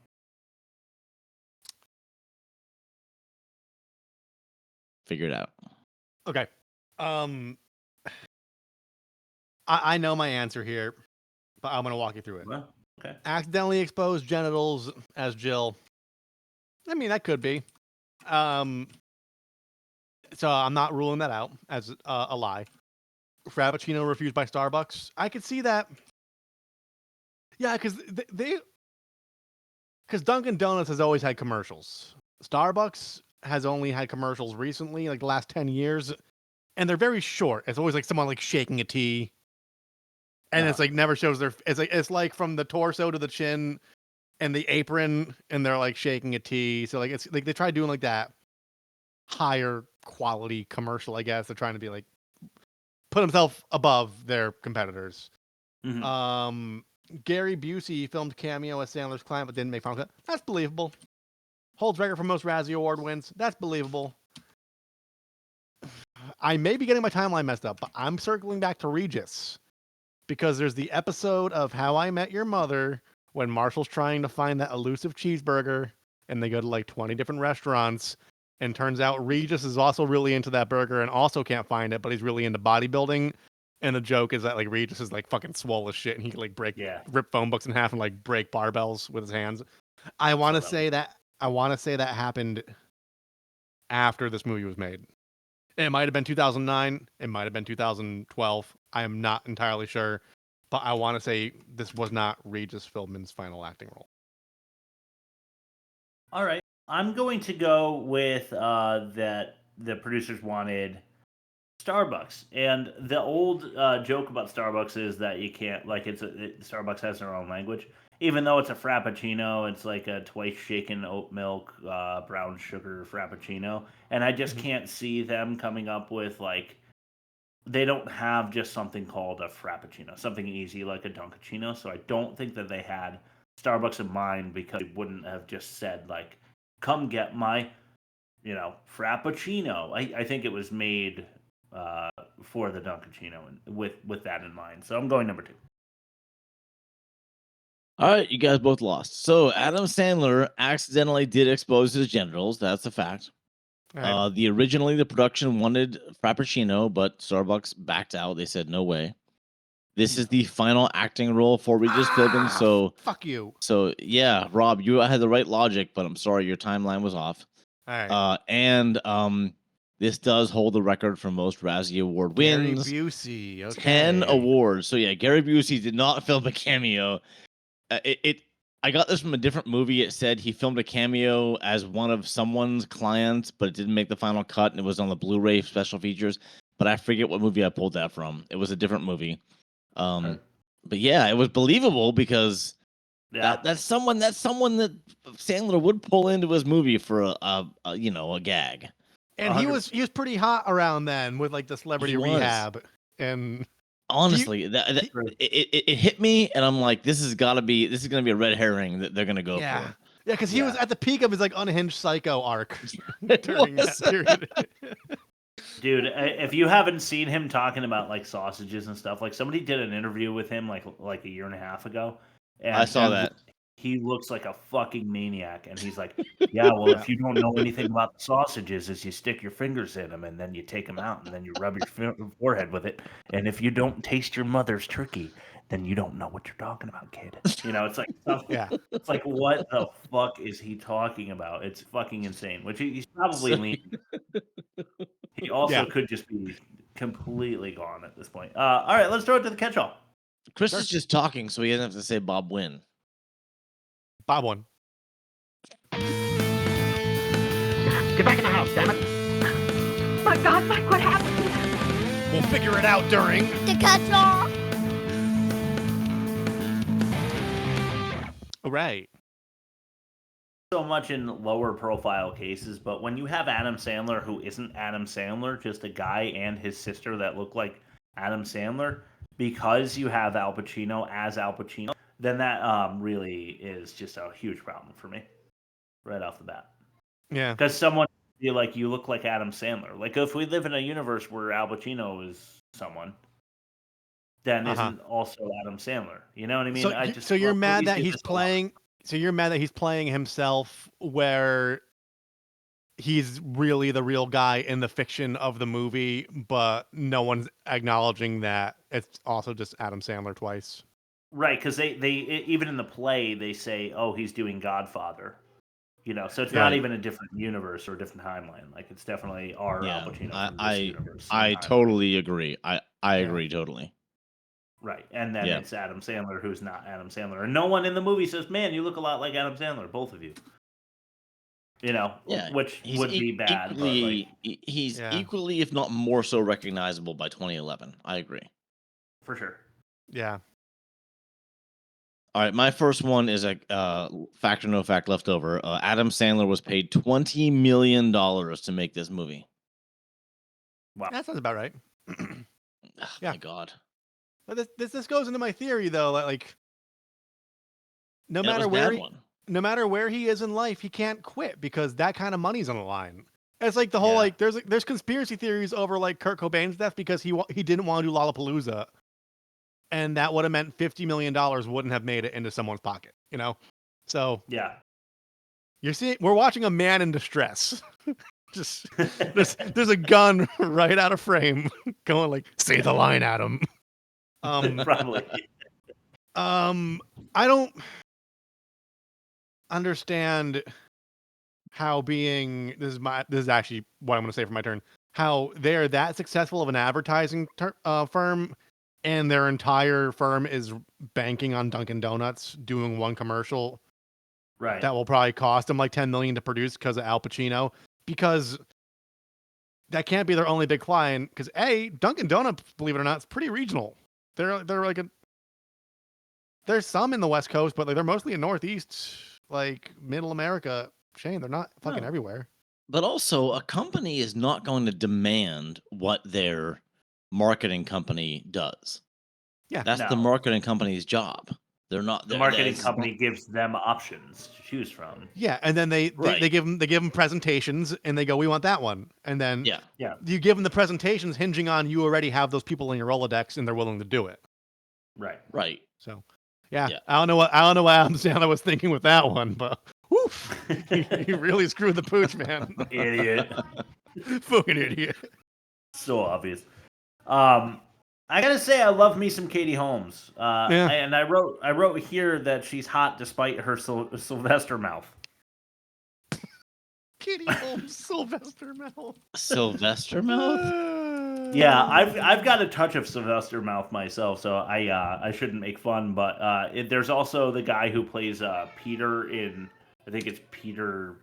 Figure it out. Okay. I know my answer here, but I'm going to walk you through it. Well, okay. Accidentally exposed genitals as Jill. I mean, that could be. So I'm not ruling that out as a lie. Frappuccino refused by Starbucks. I could see that. Yeah, because because Dunkin' Donuts has always had commercials. Starbucks has only had commercials recently, like the last 10 years. and they're very short. It's always like someone like shaking a tea, and it's like never shows their. It's like from the torso to the chin, and the apron, and they're like shaking a tea. So like it's like they try doing like that higher quality commercial. I guess they're trying to be like put himself above their competitors. Gary Busey filmed cameo as Sandler's client, but didn't make final cut. That's believable. Holds record for most Razzie Award wins. That's believable. I may be getting my timeline messed up, but I'm circling back to Regis because there's the episode of How I Met Your Mother when Marshall's trying to find that elusive cheeseburger, and they go to like 20 different restaurants, and turns out Regis is also really into that burger and also can't find it, but he's really into bodybuilding. And the joke is that like Regis is like fucking swole as shit, and he can like rip phone books in half and like break barbells with his hands. I want to say that happened after this movie was made. It might have been 2009. It might have been 2012. I am not entirely sure, but I want to say this was not Regis Philbin's final acting role. All right, I'm going to go with that the producers wanted Starbucks, and the old joke about Starbucks is that you can't Starbucks has their own language, even though it's a frappuccino. It's like a twice shaken oat milk brown sugar frappuccino, and I just can't see them coming up with like they don't have just something called a frappuccino, something easy like a Dunkachino. So I don't think that they had Starbucks in mind, because they wouldn't have just said like, "Come get my, frappuccino." I think it was made for the Dunkachino and with that in mind. So I'm going number 2. All right, you guys both lost. So Adam Sandler accidentally did expose his genitals. That's a fact. Right. The production wanted Frappuccino, but Starbucks backed out. They said no way. This is the final acting role for Regis Philbin. So fuck you. So yeah, Rob, you had the right logic, but I'm sorry, your timeline was off. All right. And this does hold the record for most Razzie Award wins. Gary Busey. Okay. 10 awards. So yeah, Gary Busey did not film a cameo. I got this from a different movie. It said he filmed a cameo as one of someone's clients, but it didn't make the final cut, and it was on the Blu-ray special features. But I forget what movie I pulled that from. It was a different movie. But yeah, it was believable because that's someone that Sandler would pull into his movie for a gag. And he was pretty hot around then with like the Celebrity Rehab, and honestly, it hit me, and I'm like, this is gonna be a red herring that they're gonna go for. Yeah, because he was at the peak of his like unhinged psycho arc during that period. Dude, if you haven't seen him talking about like sausages and stuff, like somebody did an interview with him like a year and a half ago. And I saw that. He looks like a fucking maniac, and he's like, "Yeah, well, if you don't know anything about the sausages, is you stick your fingers in them, and then you take them out, and then you rub your forehead with it. And if you don't taste your mother's turkey, then you don't know what you're talking about, kid." It's like, it's like, what the fuck is he talking about? It's fucking insane. Which he's probably lean. He also could just be completely gone at this point. All right, let's throw it to the catch-all. Chris is just talking, so he doesn't have to say Bob win. Bob won. Get back in the house, damn it. My God, Mike, what happened? We'll figure it out during the catch-all. Right. So much in lower profile cases, but when you have Adam Sandler who isn't Adam Sandler, just a guy and his sister that look like Adam Sandler, because you have Al Pacino as Al Pacino, then that really is just a huge problem for me right off the bat. Yeah. Because someone feel like you look like Adam Sandler. Like if we live in a universe where Al Pacino is someone, then isn't also Adam Sandler. You know what I mean? So you're mad that he's playing. So you're mad that he's playing himself, where he's really the real guy in the fiction of the movie, but no one's acknowledging that it's also just Adam Sandler twice. Right, because they even in the play they say, "Oh, he's doing Godfather," so it's not even a different universe or a different timeline. Like it's definitely our Al Pacino from this universe. I totally agree. I agree totally. Right, and then it's Adam Sandler who's not Adam Sandler, and no one in the movie says, "Man, you look a lot like Adam Sandler." Both of you. which he's would be bad. He's equally, if not more so, recognizable by 2011. I agree. For sure. Yeah. All right, my first one is a fact or no fact left over. Adam Sandler was paid $20 million to make this movie. Wow. That sounds about right. My God. But this goes into my theory, though. Like, no matter where he is in life, he can't quit because that kind of money's on the line. It's like the whole like there's conspiracy theories over like Kurt Cobain's death because he didn't want to do Lollapalooza, and that would have meant $50 million wouldn't have made it into someone's pocket. So we're watching a man in distress. Just there's a gun right out of frame going like, say the line, Adam. Probably. I don't understand how this is actually what I'm going to say for my turn. How they're that successful of an advertising firm, and their entire firm is banking on Dunkin' Donuts doing one commercial. Right. That will probably cost them like $10 million to produce because of Al Pacino. Because that can't be their only big client. Because Dunkin' Donuts, believe it or not, is pretty regional. They're like there's some in the West Coast, but like they're mostly in Northeast, like Middle America. Shane, they're not fucking everywhere. But also, a company is not going to demand what their marketing company does. Yeah, that's the marketing company's job. They're not. The marketing company gives them options to choose from. Yeah, and then they give them presentations, and they go, "We want that one." And then you give them the presentations hinging on you already have those people in your Rolodex, and they're willing to do it. Right. So, I don't know what Adam Sandler was thinking with that one, but woof, he really screwed the pooch, man. Idiot. Fucking idiot. So obvious. I gotta say, I love me some Katie Holmes. And I wrote here that she's hot despite her Sylvester mouth. Katie Holmes, Sylvester mouth. Sylvester mouth? Yeah, I've got a touch of Sylvester mouth myself, so I shouldn't make fun. But there's also the guy who plays Peter in, I think it's Peter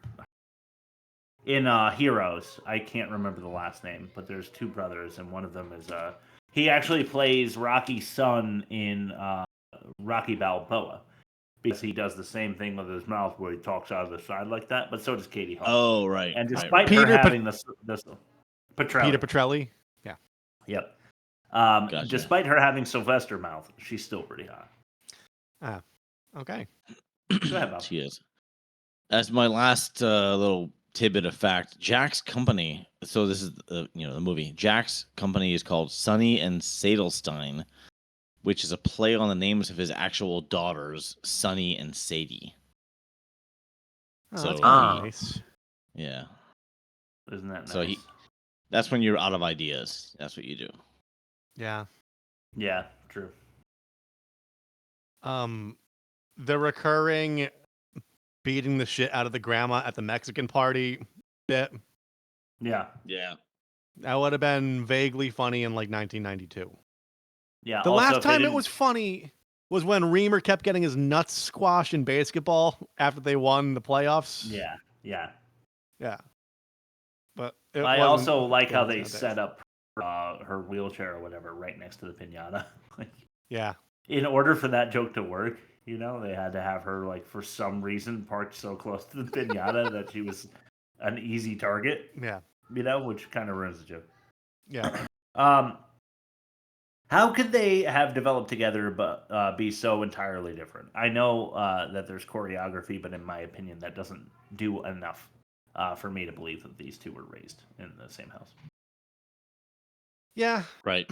in Heroes. I can't remember the last name, but there's two brothers, and one of them is he actually plays Rocky's son in Rocky Balboa, because he does the same thing with his mouth where he talks out of the side like that. But so does Katie Holmes. Oh, right. And despite her having this Petrelli. Peter Petrelli. Yeah. Yep. Despite her having Sylvester mouth, she's still pretty hot. Okay. Go ahead, Bob. She is. As my last little tidbit of fact, Jack's company. So this is the movie. Jack's company is called Sonny and Sadelstein, which is a play on the names of his actual daughters, Sonny and Sadie. Oh, so that's nice. Yeah. Isn't that nice? So that's when you're out of ideas. That's what you do. Yeah. Yeah, true. The recurring beating the shit out of the grandma at the Mexican party bit. Yeah. That would have been vaguely funny in like 1992. Yeah. The last time it was funny was when Reamer kept getting his nuts squashed in basketball after they won the playoffs. Yeah. But I also like how they set up her wheelchair or whatever right next to the piñata. Yeah. In order for that joke to work, they had to have her, like, for some reason, parked so close to the piñata that she was an easy target. Yeah. Which kind of ruins the joke. Yeah. How could they have developed together but be so entirely different? I know that there's choreography, but in my opinion, that doesn't do enough for me to believe that these two were raised in the same house. Yeah. Right.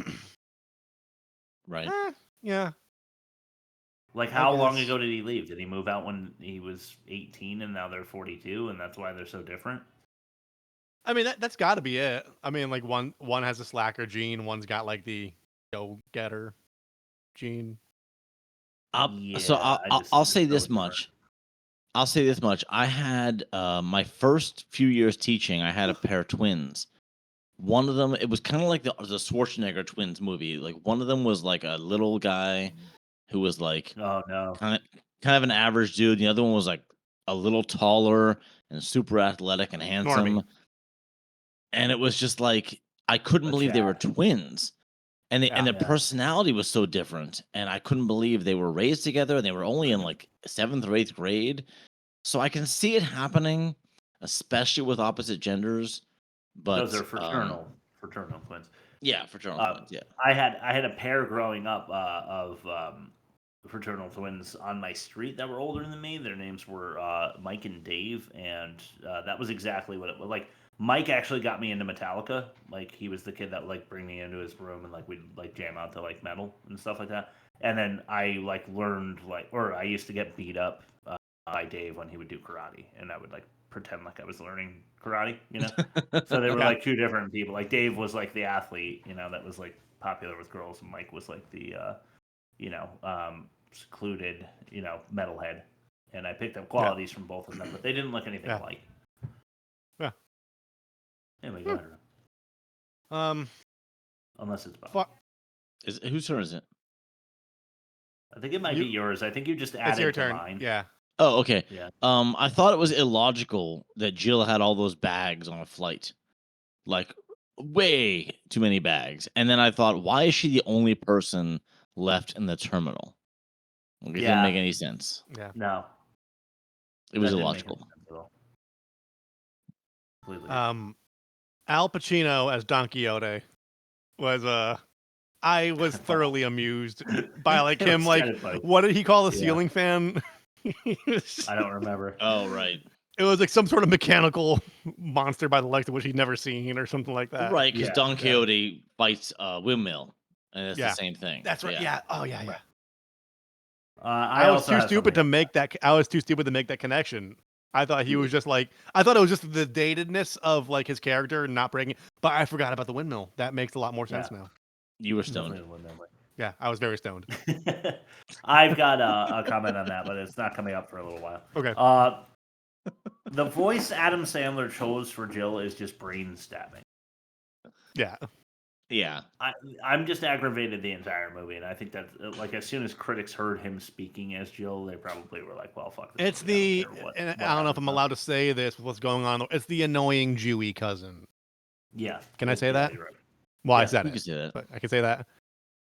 Yeah. Like, how long ago did he leave? Did he move out when he was 18 and now they're 42, and that's why they're so different? I mean, that's got to be it. I mean, like, one has a slacker gene, one's got like the go-getter gene. I'll say this much. I had my first few years teaching, I had a pair of twins. One of them, it was kind of like the Schwarzenegger twins movie. Like, one of them was like a little guy who was like, oh no, kind of an average dude. The other one was like a little taller, and super athletic and handsome. Normie. And it was just like I couldn't believe they were twins. And their personality was so different, and I couldn't believe they were raised together, and they were only in like 7th or 8th grade. So I can see it happening, especially with opposite genders. But those are fraternal twins. Yeah, fraternal twins. Yeah, I had a pair growing up of fraternal twins on my street that were older than me. Their names were Mike and Dave, and that was exactly what it was like. Mike actually got me into Metallica. Like, he was the kid that would, like, bring me into his room and, like, we'd, like, jam out to, like, metal and stuff like that. And then I, like, learned, like, or I used to get beat up by Dave when he would do karate. And I would, like, pretend like I was learning karate, you know? So they were, like, two different people. Like, Dave was, like, the athlete, you know, that was, like, popular with girls. And Mike was, like, the, secluded, metalhead. And I picked up qualities from both of them, but they didn't look anything alike. Yeah. Anyway, go ahead. Unless it's Bob. Whose turn is it? I think it might be yours. I think you just added It's your to turn. mine. Yeah. Oh, okay. Yeah. I thought it was illogical that Jill had all those bags on a flight. Like, way too many bags. And then I thought, why is she the only person left in the terminal? It didn't make any sense. Yeah. No. It was That didn't make illogical. any sense at all. Completely. Al Pacino as Don Quixote was I was thoroughly amused by like It him was like kinda funny. what did he call the Yeah. ceiling fan? I don't remember. Oh, right. It was like some sort of mechanical monster by the likes of which he'd never seen or something like that. Right, because Don Quixote bites a windmill, and it's Yeah. the same thing. That's right. Yeah. Oh yeah, yeah. I was also too have stupid to make that. I was too stupid to make that connection. I thought he was just like. I thought it was just the datedness of like his character and not breaking. But I forgot about the windmill. That makes a lot more sense now. You were stoned. Yeah, I was very stoned. I've got a comment on that, but it's not coming up for a little while. Okay. The voice Adam Sandler chose for Jill is just brain stabbing. Yeah. Yeah. I'm just aggravated the entire movie, and I think that like as soon as critics heard him speaking as Jill, they probably were like, "Well, fuck this." It's the. And I don't know if I'm allowed to say this. What's going on? It's the annoying Jewy cousin. Yeah. Can I say that? You're right. Well, I Yeah, said you it. can say that. But I can say that. Yeah.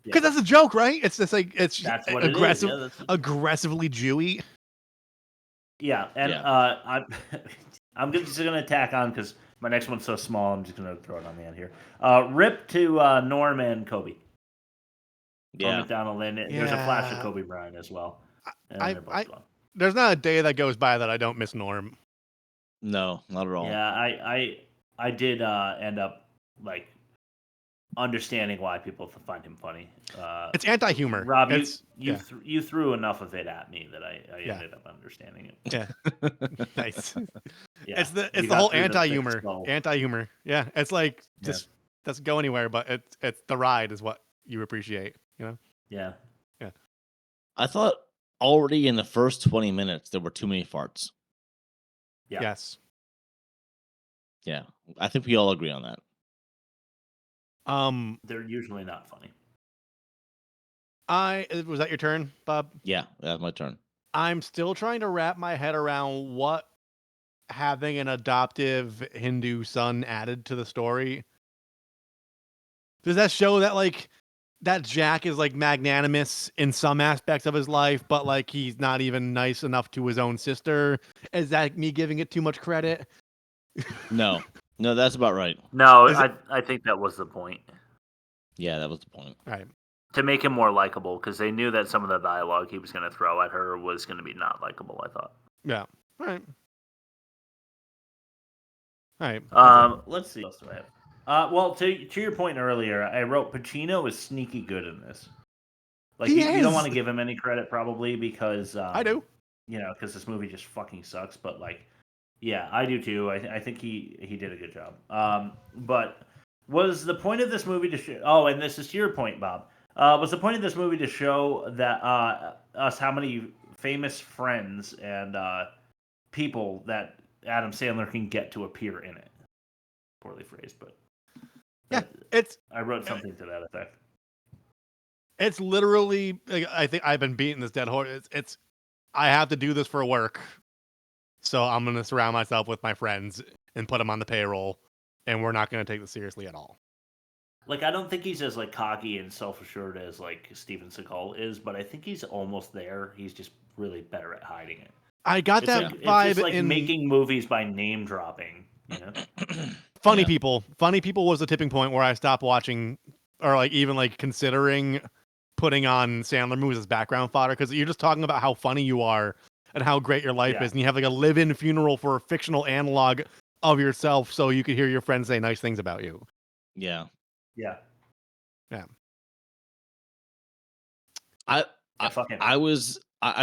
Because that's a joke, right? It's just like it's That's what it is. aggressive, Yeah, that's- aggressively Jewy. Yeah, and I'm just gonna tack on because my next one's so small. I'm just gonna throw it on the end here. Rip to Norm and Kobe. Norm Macdonald, and there's a flash of Kobe Bryant as well. And they're both gone. There's not a day that goes by that I don't miss Norm. No, not at all. Yeah, I did end up like understanding why people find him funny. It's anti-humor. Rob, It's, you threw enough of it at me that I ended up understanding it. Yeah. Nice. Yeah, It's the you whole got through the thick anti-humor. skull. Anti-humor. Yeah. It's like just doesn't go anywhere, but it's the ride is what you appreciate, you know? Yeah. Yeah. I thought already in the first 20 minutes there were too many farts. Yeah. Yes. Yeah. I think we all agree on that. They're usually not funny. Was that your turn, Bob? Yeah, that's my turn. I'm still trying to wrap my head around what having an adoptive Hindu son added to the story. Does that show that like that Jack is like magnanimous in some aspects of his life, but like he's not even nice enough to his own sister? Is that me giving it too much credit? No, that's about right. No, I think that was the point. Yeah, that was the point. Right. To make him more likable, because they knew that some of the dialogue he was going to throw at her was going to be not likable, I thought. Yeah. All right. All right. Let's see. What else do I have? Well, to your point earlier, I wrote Pacino is sneaky good in this. Like you don't want to give him any credit probably because I do. You know, because this movie just fucking sucks. But like, yeah, I do too. I think he did a good job. But was the point of this movie to show? Oh, and this is to your point, Bob. Was the point of this movie to show that us how many famous friends and people that Adam Sandler can get to appear in it? Poorly phrased, but yeah, I wrote something to that effect. It's literally. Like, I think I've been beating this dead horse. It's. I have to do this for work. So I'm going to surround myself with my friends and put them on the payroll, and we're not going to take this seriously at all. Like, I don't think he's as like cocky and self-assured as like Steven Seagal is, but I think he's almost there. He's just really better at hiding it. I got that vibe it's just like in making movies by name dropping. You know? Funny People. Funny People was the tipping point where I stopped watching, or like even like considering putting on Sandler movies as background fodder, because you're just talking about how funny you are and how great your life is, and you have like a live-in funeral for a fictional analog of yourself, so you could hear your friends say nice things about you. Yeah. Yeah. Yeah. I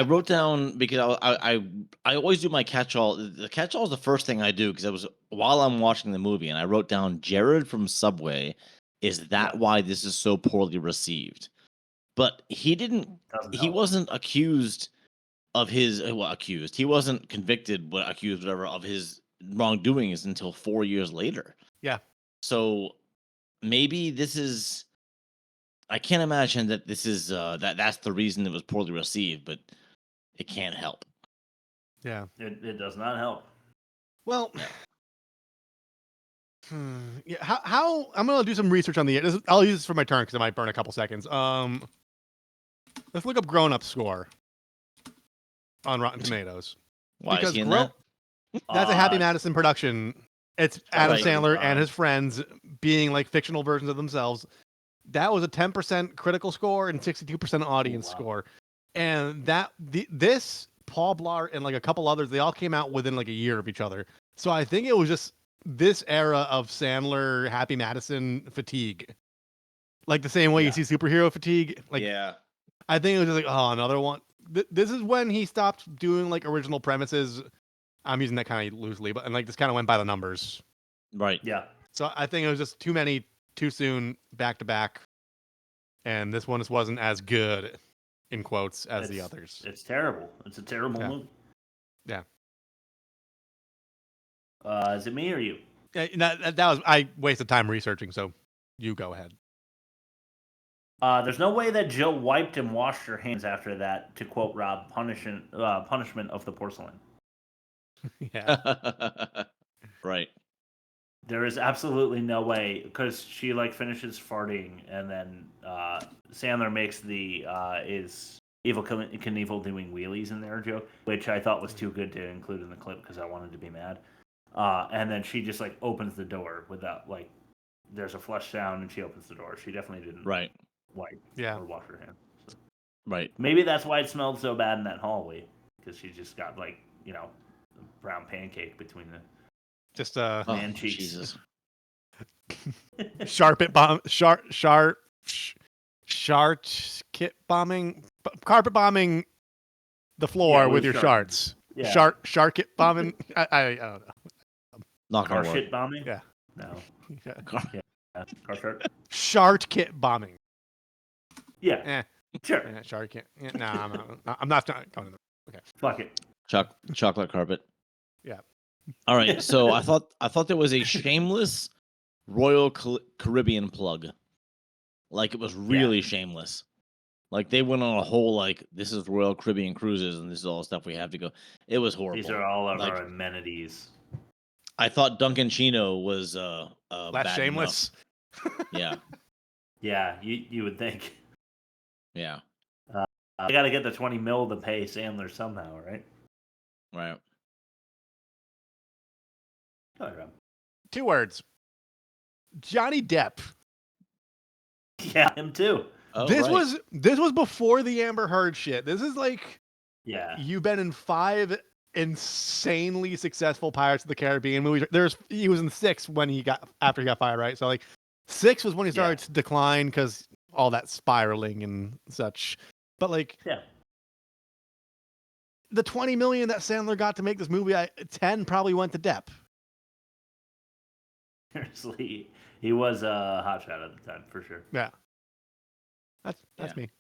wrote down, because I always do my catch-all. The catch-all is the first thing I do, because it was while I'm watching the movie, and I wrote down Jared from Subway. Is that why this is so poorly received? But he wasn't accused of his, accused. He wasn't convicted, but accused, whatever, of his wrongdoings until 4 years later. Yeah. So maybe this is, I can't imagine that this is that's the reason it was poorly received, but it can't help. Yeah. It does not help. Well, yeah. How I'm gonna do some research on I'll use this for my turn because it might burn a couple seconds. Let's look up Grown Up score on Rotten Tomatoes. Why is he in that? That's a Happy Madison production. It's Adam Right. Sandler and his friends being like fictional versions of themselves. That was a 10% critical score and 62% audience score. And this Paul Blart and like a couple others, they all came out within like a year of each other. So I think it was just this era of Sandler Happy Madison fatigue. Like the same way you see superhero fatigue. Like, yeah. I think it was just like, oh, another one. This is when he stopped doing like original premises. I'm using that kind of loosely, but and like this kind of went by the numbers. Right. Yeah. So I think it was just too many, too soon, back to back. And this one just wasn't as good, in quotes, as the others. It's terrible. It's a terrible movie. Yeah. Is it me or you? Yeah, that was, I wasted time researching, so you go ahead. There's no way that Jill wiped and washed her hands after that, to quote Rob, punishment of the porcelain. Yeah. Right. There is absolutely no way, because she like finishes farting, and then Sandler makes the is Evil Knievel doing wheelies in there joke, which I thought was too good to include in the clip because I wanted to be mad. And then she just like opens the door without like, there's a flush sound and she opens the door. She definitely didn't wipe or wash her hands. So. Right. Maybe that's why it smelled so bad in that hallway, because she just got like, you know, a brown pancake between the man cheeks. Jesus. Carpet bombing the floor with your sharts. Yeah. Shark it bombing. I don't know. Not car shit bombing? Yeah. No. Yeah. Car shark. Shart kit bombing. Yeah. Sure. Yeah, shark kit. Yeah, I'm not going to. Okay. Fuck it. Chocolate carpet. Yeah. All right. So I thought there was a shameless Royal Caribbean plug. Like it was really shameless. Like they went on a whole like, this is Royal Caribbean cruises and this is all the stuff we have to go. It was horrible. These are all of our amenities. I thought Duncan Chino was less shameless. Yeah. Yeah, you would think. Yeah. I got to get the $20 million to pay Sandler somehow, right? Right. Go ahead, Rob. 2 words. Johnny Depp. Yeah, him too. Oh, this was before the Amber Heard shit. This is like, you've been in 5 insanely successful Pirates of the Caribbean movies. He was in 6 after he got fired, right? So like 6 was when he started to decline because all that spiraling and such. But like, the $20 million that Sandler got to make this movie, 10 probably went to Depp. Seriously, he was a hotshot at the time for sure. Yeah. That's me.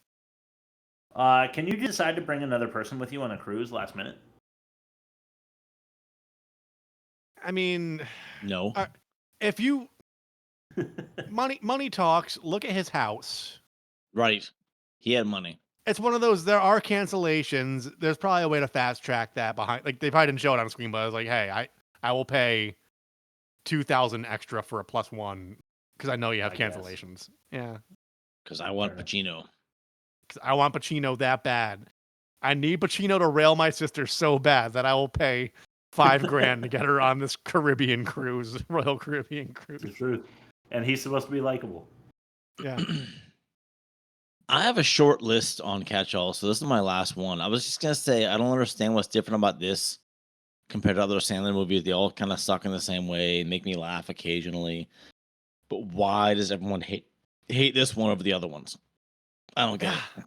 Can you decide to bring another person with you on a cruise last minute? I mean, no. If you money talks, look at his house. Right. He had money. it's one of those. There are cancellations. There's probably a way to fast track that behind. Like they probably didn't show it on screen, but I was like, hey, I will pay $2,000 extra for a +1 because I know you have cancellations. Yeah, because I want Pacino. Because I want Pacino that bad. I need Pacino to rail my sister so bad that I will pay $5,000 to get her on this Caribbean cruise, Royal Caribbean cruise. It's the truth. And he's supposed to be likable. Yeah. I have a short list on Catch-All, so this is my last one. I was just going to say, I don't understand what's different about this compared to other Sandler movies. They all kind of suck in the same way, make me laugh occasionally. But why does everyone hate this one over the other ones? I don't get it.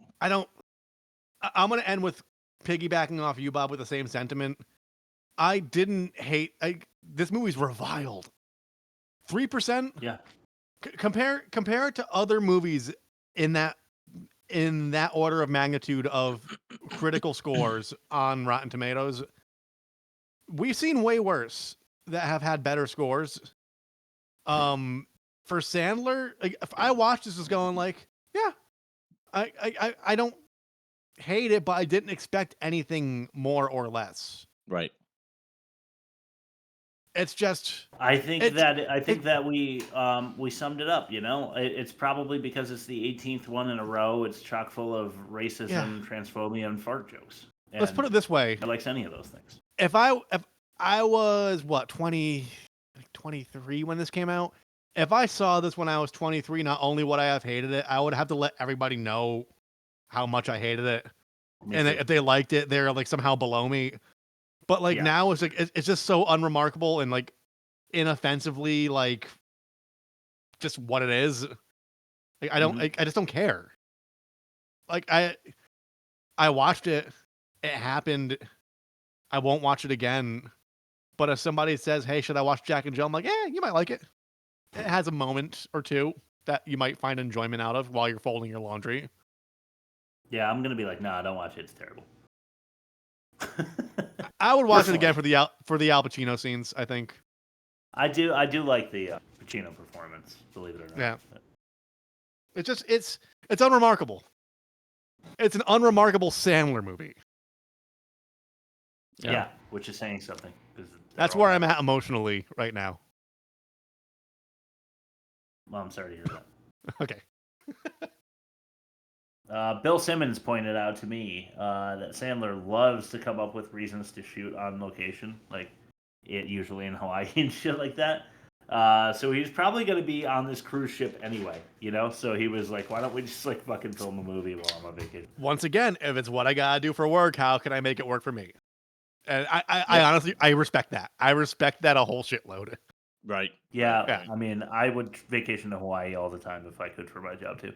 I'm going to end with piggybacking off you, Bob, with the same sentiment. I didn't hate... this movie's reviled. 3%? Yeah. Compare it to other movies in that order of magnitude of critical scores on Rotten Tomatoes. We've seen way worse that have had better scores. For Sandler, like, if I watched this, is going like, yeah, I don't hate it, but I didn't expect anything more or less. Right. It's just. I think that we summed it up. You know, it's probably because it's the 18th one in a row. It's chock full of racism, transphobia, and fart jokes. And let's put it this way: I likes any of those things. If I was 23 when this came out, if I saw this when I was 23, not only would I have hated it, I would have to let everybody know how much I hated it, and if they liked it, they're like somehow below me. But like now it's like it's just so unremarkable and like inoffensively like just what it is. Like I just don't care. Like I watched it. It happened. I won't watch it again. But if somebody says, "Hey, should I watch Jack and Jill?" I'm like, "Yeah, you might like it. It has a moment or two that you might find enjoyment out of while you're folding your laundry." Yeah, I'm gonna be like, "Nah, don't watch it. It's terrible." I would watch it again for the Al Pacino scenes. I think. I do like the Pacino performance. Believe it or not. Yeah. It's unremarkable. It's an unremarkable Sandler movie. Yeah, which is saying something. That's where I'm at emotionally right now. Well, I'm sorry to hear that. Okay. Bill Simmons pointed out to me that Sandler loves to come up with reasons to shoot on location, like usually in Hawaii and shit like that. So he's probably going to be on this cruise ship anyway, you know? So he was like, why don't we just like fucking film a movie while I'm on vacation? Once again, if it's what I gotta do for work, how can I make it work for me? And I honestly, I respect that. I respect that a whole shitload. Right. Yeah. I mean, I would vacation to Hawaii all the time if I could for my job too.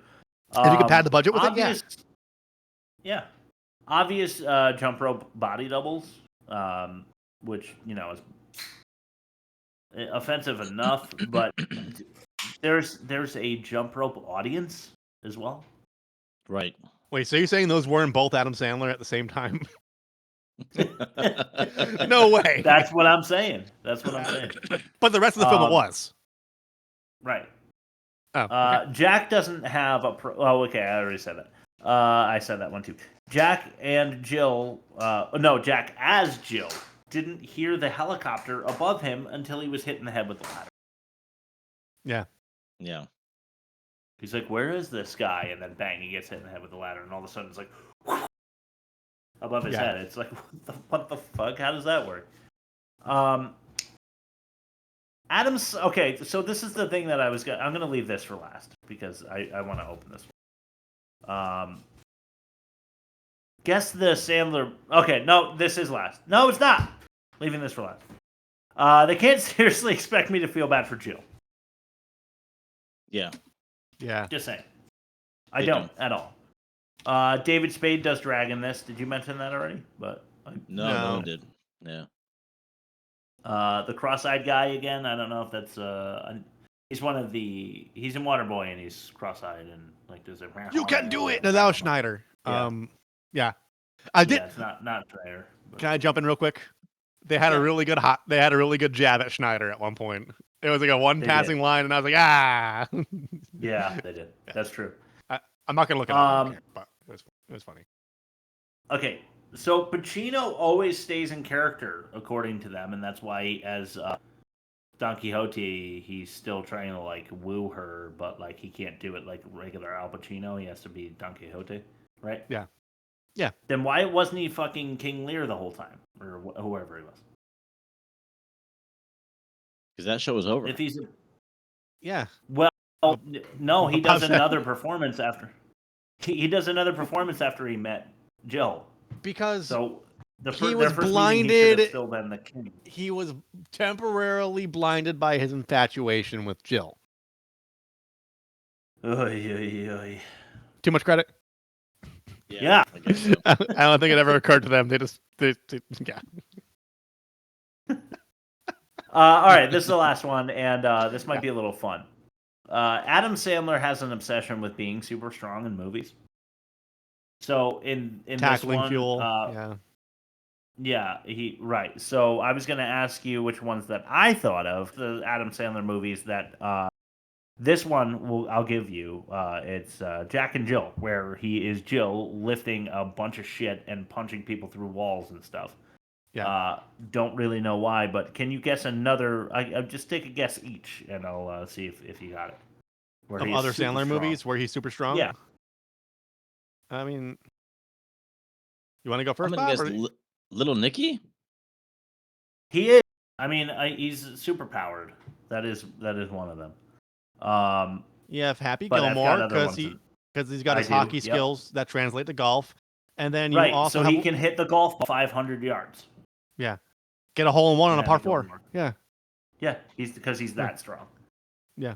If you could pad the budget with obvious, it, yeah. Obvious jump rope body doubles, which, you know, is offensive enough, but there's a jump rope audience as well. Right. Wait, so you're saying those weren't both Adam Sandler at the same time? No way. That's what I'm saying. But the rest of the film it was. Right. Oh, okay. Jack doesn't have a oh, okay, I already said that. I said that one too. Jack and Jill, Jack as Jill didn't hear the helicopter above him until he was hit in the head with the ladder. Yeah. Yeah. He's like, where is this guy? And then bang, he gets hit in the head with the ladder, and all of a sudden it's like above his head. It's like, what the fuck? How does that work? Adam's okay. So this is the thing that I'm going to leave this for last because I want to open this one. Guess the Sandler. Okay, no, this is last. No, it's not. Leaving this for last. They can't seriously expect me to feel bad for Jill. Yeah. Yeah. Just saying. I don't at all. David Spade does drag in this. Did you mention that already? But no one did. Yeah. The cross-eyed guy again. I don't know if that's he's in Waterboy and he's cross-eyed and like does it. You can do it. No, that was Schneider. Yeah. I did. Yeah, it's not Schneider. But... Can I jump in real quick? They had a really good jab at Schneider at one point. It was like a one passing line, and I was like, ah. Yeah, they did. That's true. I'm not gonna look it up. But It was funny. Okay, so Pacino always stays in character, according to them, and that's why, as Don Quixote, he's still trying to like woo her, but like he can't do it like regular Al Pacino. He has to be Don Quixote, right? Yeah. Yeah. Then why wasn't he fucking King Lear the whole time, or whoever he was? Because that show was over. If he's Yeah. Well, no, he does another performance after. He does another performance after he met Jill. Because so he was blinded. He still been the king. He was temporarily blinded by his infatuation with Jill. Oy, oy, oy. Too much credit? Yeah. I guess so. I don't think it ever occurred to them. They yeah. All right, this is the last one, and this might be a little fun. Adam Sandler has an obsession with being super strong in movies. So in Tackling this one, Fuel, yeah, right. So I was going to ask you which ones that I thought of, the Adam Sandler movies that this one I'll give you. It's Jack and Jill, where he is Jill lifting a bunch of shit and punching people through walls and stuff. Yeah. Don't really know why, but can you guess another? I just take a guess each, and I'll see if you got it. Of other Sandler movies where he's super strong? Yeah. I mean, you want to go first, I'm gonna Bob? guess Little Nicky? He is. I mean, he's super powered. That is one of them. Yeah, Happy but I've Gilmore, got other because he's got his I do, hockey yep. skills that translate to golf, and then you right, also so he can hit the golf ball 500 yards. Yeah, get a hole in one on a par 4. Gilmore. Yeah, Yeah, he's that strong. yeah.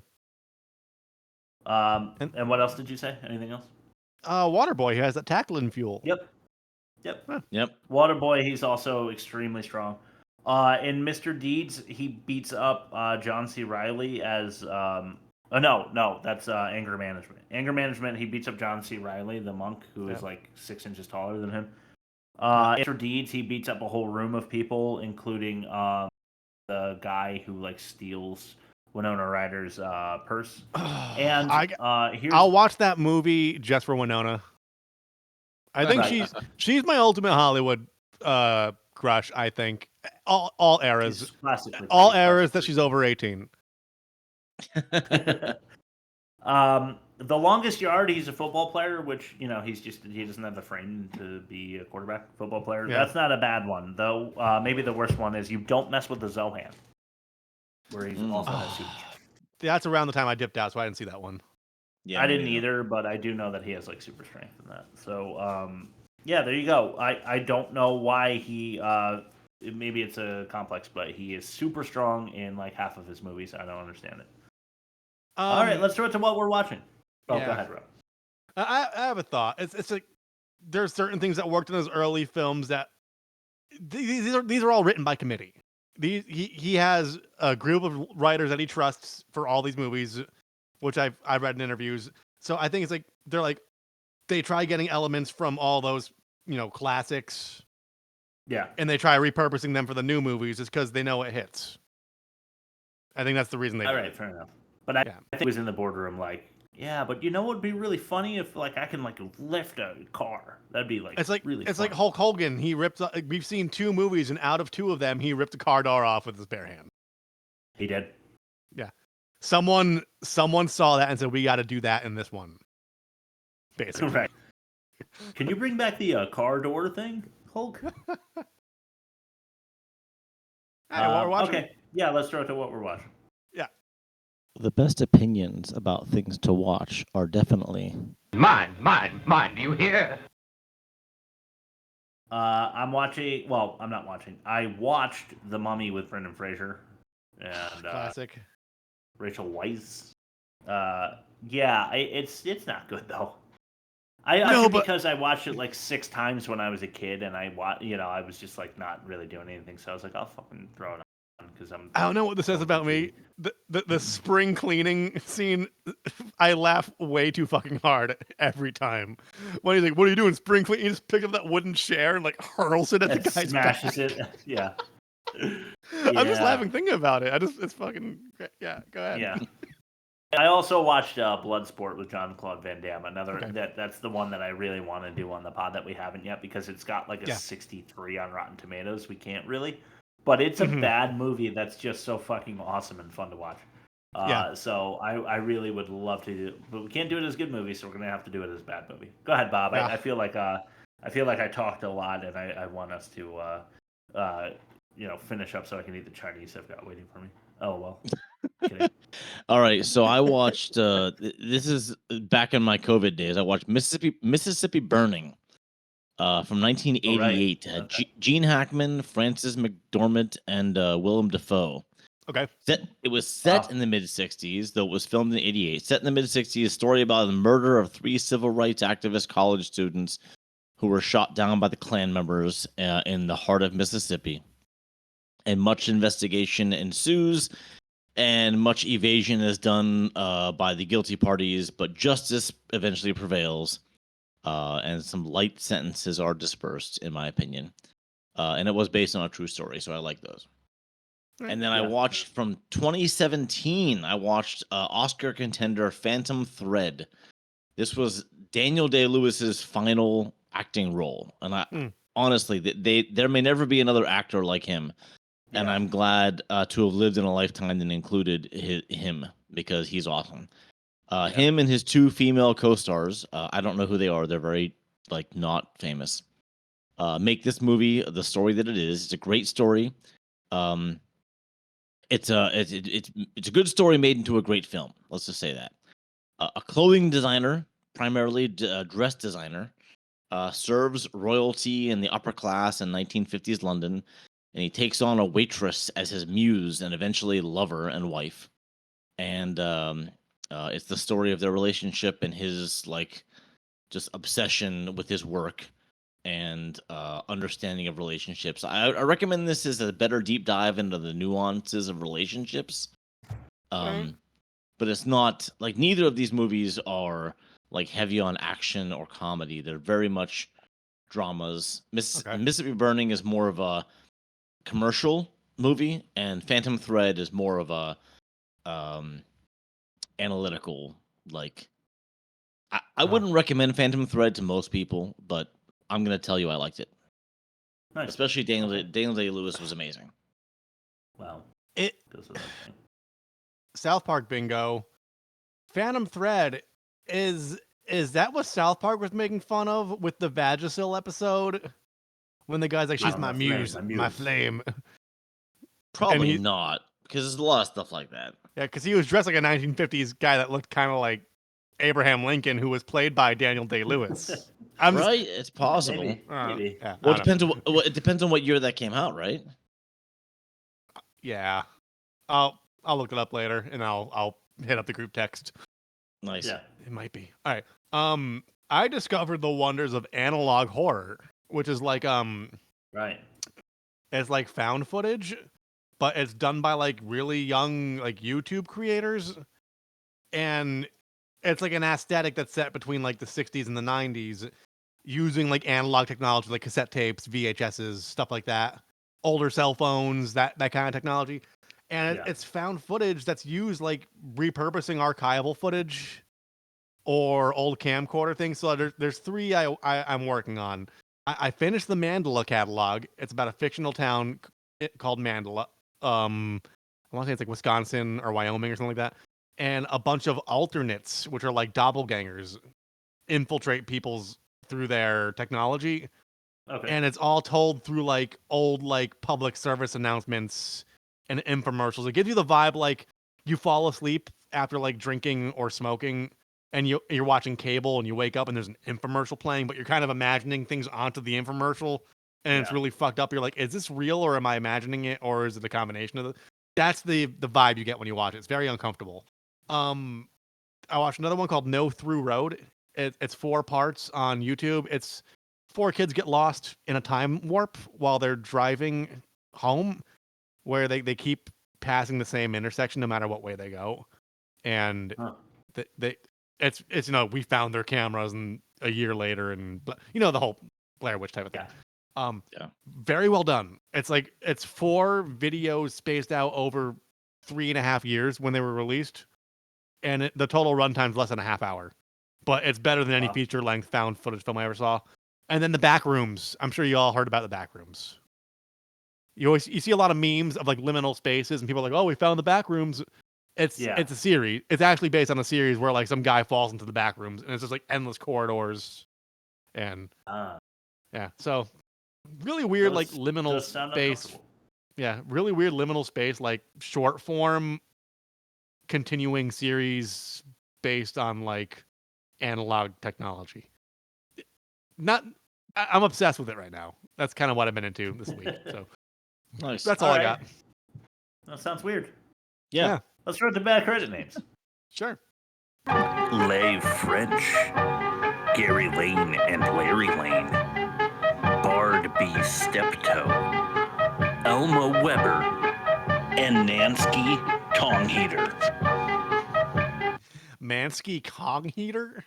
And what else did you say? Anything else? Waterboy, he has that tackling fuel. Yep. Yep. Waterboy, he's also extremely strong. In Mr. Deeds, he beats up John C. Reilly as no, that's Anger Management. Anger Management, he beats up John C. Reilly, the monk who is like 6 inches taller than him. Mr. Deeds, he beats up a whole room of people, including the guy who like steals Winona Ryder's purse. And I'll watch that movie just for Winona. I think she's my ultimate Hollywood crush. I think all eras, that she's over 18. The Longest Yard, he's a football player, which he doesn't have the frame to be a quarterback football player. Yeah. That's not a bad one though. Maybe the worst one is You Don't Mess with the Zohan, where he's also has super. That's around the time I dipped out, so I didn't see that one. Yeah, I didn't either, but I do know that he has like super strength in that. So yeah, there you go. I don't know why he maybe it's a complex, but he is super strong in like half of his movies. I don't understand it. All right, let's throw it to what we're watching. Oh, yeah. Go ahead, Rob. I have a thought. It's like there's certain things that worked in his early films that these are all written by committee. He has a group of writers that he trusts for all these movies, which I've read in interviews. So I think it's like they try getting elements from all those classics. Yeah. And they try repurposing them for the new movies just because they know it hits. I think that's the reason they do it. Fair enough. But I think he was in the boardroom like, yeah, but what would be really funny if like I can like lift a car. That'd be like really it's fun. like Hulk Hogan. He ripped. We've seen 2 movies, and out of 2 of them, he ripped a car door off with his bare hand. He did. Yeah. Someone saw that and said, "We got to do that in this one." Basically. Right. Can you bring back the car door thing, Hulk? What we're watching. Okay. Yeah, let's throw it to what we're watching. Yeah. The best opinions about things to watch are definitely Mine, do you hear? I'm watching. Well, I'm not watching. I watched The Mummy with Brendan Fraser and classic Rachel Weisz. Yeah, it's not good though. Because I watched it like 6 times when I was a kid, and I was just like not really doing anything. So I was like, I'll fucking throw it on because I don't know what this says about me. The spring cleaning scene, I laugh way too fucking hard every time. When he's like, "What are you doing, spring cleaning?" He just picks up that wooden chair and like hurls it at the guy's smashes back. it. Yeah. I'm just laughing thinking about it. It's fucking great. Yeah. Go ahead. Yeah. I also watched Bloodsport with Jean-Claude Van Damme. That's the one that I really want to do on the pod that we haven't yet because it's got like a 63 on Rotten Tomatoes. We can't really, but it's a bad movie that's just so fucking awesome and fun to watch. So I really would love to do, but we can't do it as a good movie, so we're gonna have to do it as a bad movie. Go ahead, Bob. I feel like I talked a lot, and I want us to finish up so I can eat the Chinese I've got waiting for me. Oh well. All right, so I watched. This is back in my COVID days. I watched Mississippi Burning, from 1988. Gene Hackman, Frances McDormand, and Willem Dafoe. Okay. It was set in the mid 60s, though it was filmed in 88. Set in the mid 60s, story about the murder of 3 civil rights activist college students who were shot down by the Klan members in the heart of Mississippi. And much investigation ensues, and much evasion is done by the guilty parties, but justice eventually prevails, and some light sentences are dispersed, in my opinion. And it was based on a true story, so I like those. And then I watched from 2017, I watched Oscar contender Phantom Thread. This was Daniel Day-Lewis's final acting role. And honestly, there may never be another actor like him. And I'm glad to have lived in a lifetime that included him because he's awesome. Him and his 2 female co-stars, I don't know who they are. They're very not famous. Make this movie the story that it is. It's a great story. It's a good story made into a great film. Let's just say that. A clothing designer, primarily dress designer, serves royalty in the upper class in 1950s London. And he takes on a waitress as his muse and eventually lover and wife. And it's the story of their relationship and his just obsession with his work and understanding of relationships. I recommend this as a better deep dive into the nuances of relationships. But it's not neither of these movies are heavy on action or comedy. They're very much dramas. Mississippi Burning is more of a commercial movie, and Phantom Thread is more of a analytical. I wouldn't recommend Phantom Thread to most people, but I'm gonna tell you I liked it. Nice. Especially Daniel Day-Lewis was amazing. Wow. South Park bingo. Phantom Thread is that what South Park was making fun of with the Vagisil episode? When the guy's like, she's my muse, my flame. Probably not, because there's a lot of stuff like that. Yeah, because he was dressed like a 1950s guy that looked kind of like Abraham Lincoln, who was played by Daniel Day-Lewis. Right? It's possible. Maybe. Yeah, well, it depends on what year that came out, right? Yeah. I'll look it up later, and I'll hit up the group text. Nice. Yeah, it might be. All right. I discovered the wonders of analog horror, which is right. It's like found footage, but it's done by really young YouTube creators, and it's an aesthetic that's set between the 60s and the 90s, using analog technology like cassette tapes, VHSs, stuff like that, older cell phones, that kind of technology, and it's found footage that's used repurposing archival footage or old camcorder things. So there's 3 I'm working on. I finished the Mandela catalog. It's about a fictional town called Mandela. I want to say it's Wisconsin or Wyoming or something like that. And a bunch of alternates, which are doppelgangers, infiltrate people's through their technology. Okay. And it's all told through old public service announcements and infomercials. It gives you the vibe you fall asleep after drinking or smoking, and you're watching cable and you wake up and there's an infomercial playing, but you're kind of imagining things onto the infomercial, and it's really fucked up. You're like, is this real, or am I imagining it, or is it a combination of that's the vibe you get when you watch it. It's very uncomfortable. I watched another one called No Through Road. It's 4 parts on YouTube. It's 4 kids get lost in a time warp while they're driving home, where they keep passing the same intersection no matter what way they go. And it's we found their cameras and a year later, and the whole Blair Witch type of thing. Very well done. It's 4 videos spaced out over 3.5 years when they were released, and the total runtime's less than a half hour. But it's better than any feature-length found footage film I ever saw. And then the back rooms. I'm sure you all heard about the back rooms. You see a lot of memes of like liminal spaces, and people are like, "Oh, we found the back rooms." It's a series. It's actually based on a series where like some guy falls into the back rooms, and it's just like endless corridors, and so really weird like liminal space. Yeah, really weird liminal space, like short form, continuing series based on like analog technology. I'm obsessed with it right now. That's kind of what I've been into this week. So nice. That's all I got. That sounds weird. Yeah. Let's start the bad credit names. Sure. Leigh French, Gary Lane and Larry Lane, Bard B. Steptoe, Elma Weber, and Nansky Tong Heater. Mansky Kong Heater?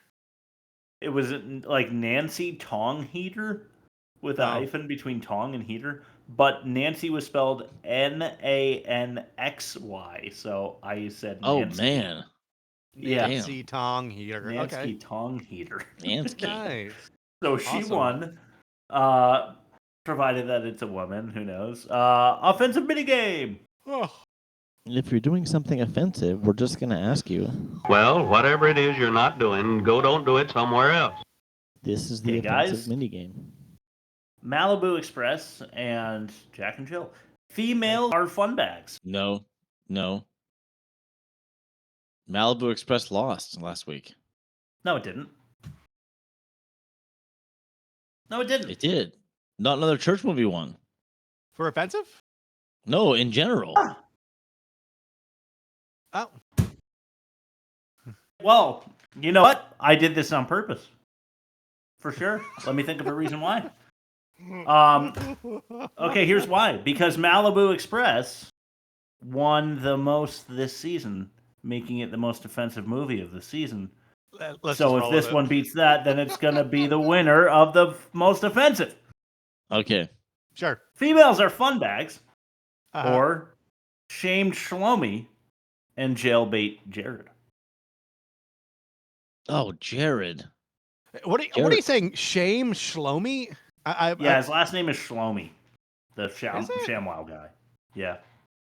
It was like Nancy Tong Heater with a hyphen between Tong and Heater, but Nancy was spelled Nanxy, so I said Nancy. Oh man. Yeah. Nancy Tong Heater. Nansky Tong Heater. Nansky. Nice. So she won. Provided that it's a woman, who knows? Offensive minigame. If you're doing something offensive, we're just going to ask you. Well, whatever it is you're not doing, don't do it somewhere else. This is the offensive minigame. Malibu Express and Jack and Jill. Female are fun bags. No. Malibu Express lost last week. No, it didn't. No, it didn't. It did. Not another church movie won. For offensive? No, in general. Oh. Well, you know what? I did this on purpose. For sure. Let me think of a reason why. Okay, here's why. Because Malibu Express won the most this season, making it the most offensive movie of the season. So if this one beats that, then it's going to be the winner of the most offensive. Okay. Sure. Females are fun bags. Or shamed Shlomi and jailbait Jared. Oh, Jared. What are you saying? Shame Shlomi? His last name is Shlomi. The ShamWow guy. Yeah.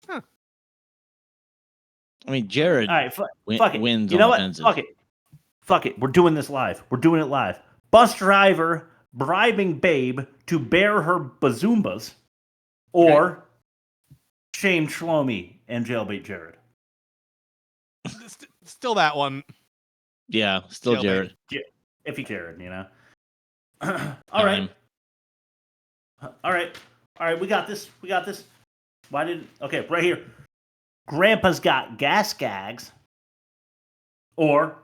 Huh. I mean, Jared All right, fuck it. wins You know on what? offensive. Fuck it. We're doing this live. We're doing it live. Bus driver bribing babe to bear her bazoombas, or shame Shlomi and jailbait Jared. Still that one. Yeah, still Jared. Iffy Jared, you know. All right. We got this. Okay, right here. Grandpa's got gas gags, or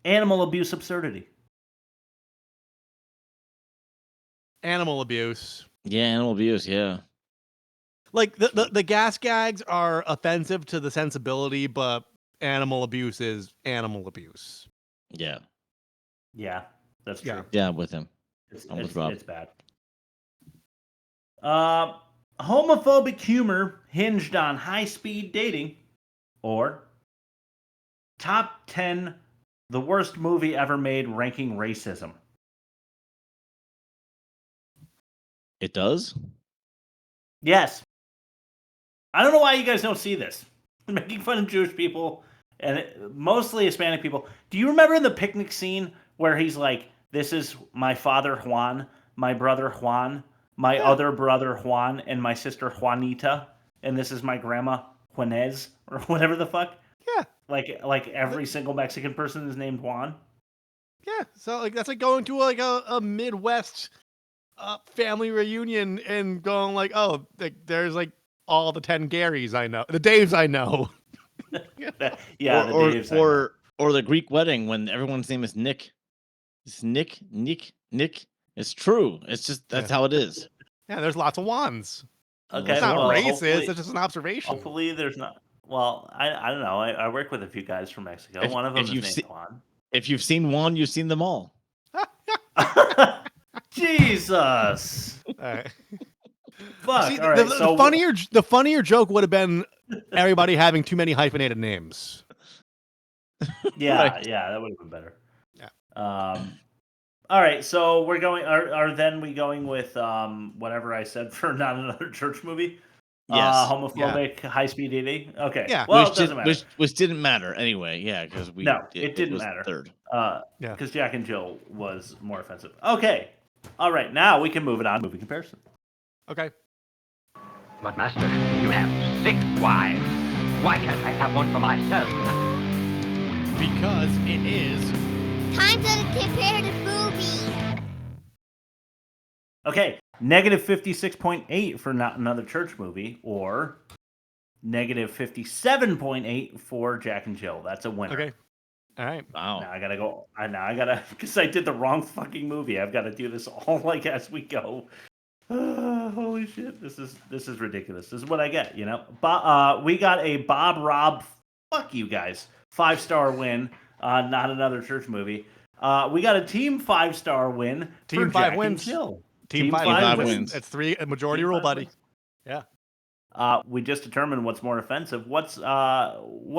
animal abuse absurdity. Animal abuse. Yeah, animal abuse, yeah. Like the gas gags are offensive to the sensibility, but animal abuse is animal abuse. Yeah. Yeah, that's true. Yeah, I'm with him. It's Rob. It's bad. Homophobic humor hinged on high-speed dating, or top 10 the worst movie ever made ranking racism. It does? Yes. I don't know why you guys don't see this. Making fun of Jewish people and mostly Hispanic people. Do you remember in the picnic scene where he's like, this is my father Juan, my brother Juan, my other brother Juan, and my sister Juanita, and this is my grandma Juanez, or whatever the fuck? Yeah. Like every single Mexican person is named Juan? Yeah, so like that's like going to like a Midwest family reunion and going like, oh, there's like all the 10 Garys I know, the Daves I know. Or the Greek wedding when everyone's name is Nick. It's Nick. It's true. It's just that's how it is. Yeah, there's lots of wands. Okay, it's not well, racist. It's just an observation. Hopefully, there's not. Well, I don't know. I work with a few guys from Mexico. One of them is named Juan. If you've seen one, you've seen them all. Jesus. All right. Fuck. See, all right. The funnier joke would have been everybody having too many hyphenated names. Yeah, Right. yeah, that would have been better. Yeah. All right, so we're going. Are then we going with whatever I said for not another church movie? Yes. Homophobic, high-speed eating. Okay. Yeah. Well, which it doesn't matter. which didn't matter anyway. Yeah, because No, it didn't was matter. third. Yeah. Because Jack and Jill was more offensive. Okay. All right, now we can move it on to movie comparison. Okay. But, Master, you have 6 wives. Why can't I have one for myself? Because it is. Time to compare the movie. Okay, negative 56.8 for not another church movie, or negative 57.8 for Jack and Jill. That's a winner. Okay. All right. Wow. Now I gotta go. Now I gotta, because I did the wrong fucking movie. I've got to do this all like as we go. Holy shit! This is ridiculous. This is what I get. You know. We got a Bob Rob. Fuck you guys. 5-star win. Not another church movie. We got a team 5-star win. Team for 5 Jack wins. And Jill. Team 5 wins. It's 3 a majority rule, buddy. Wins. Yeah. We just determined what's more offensive. What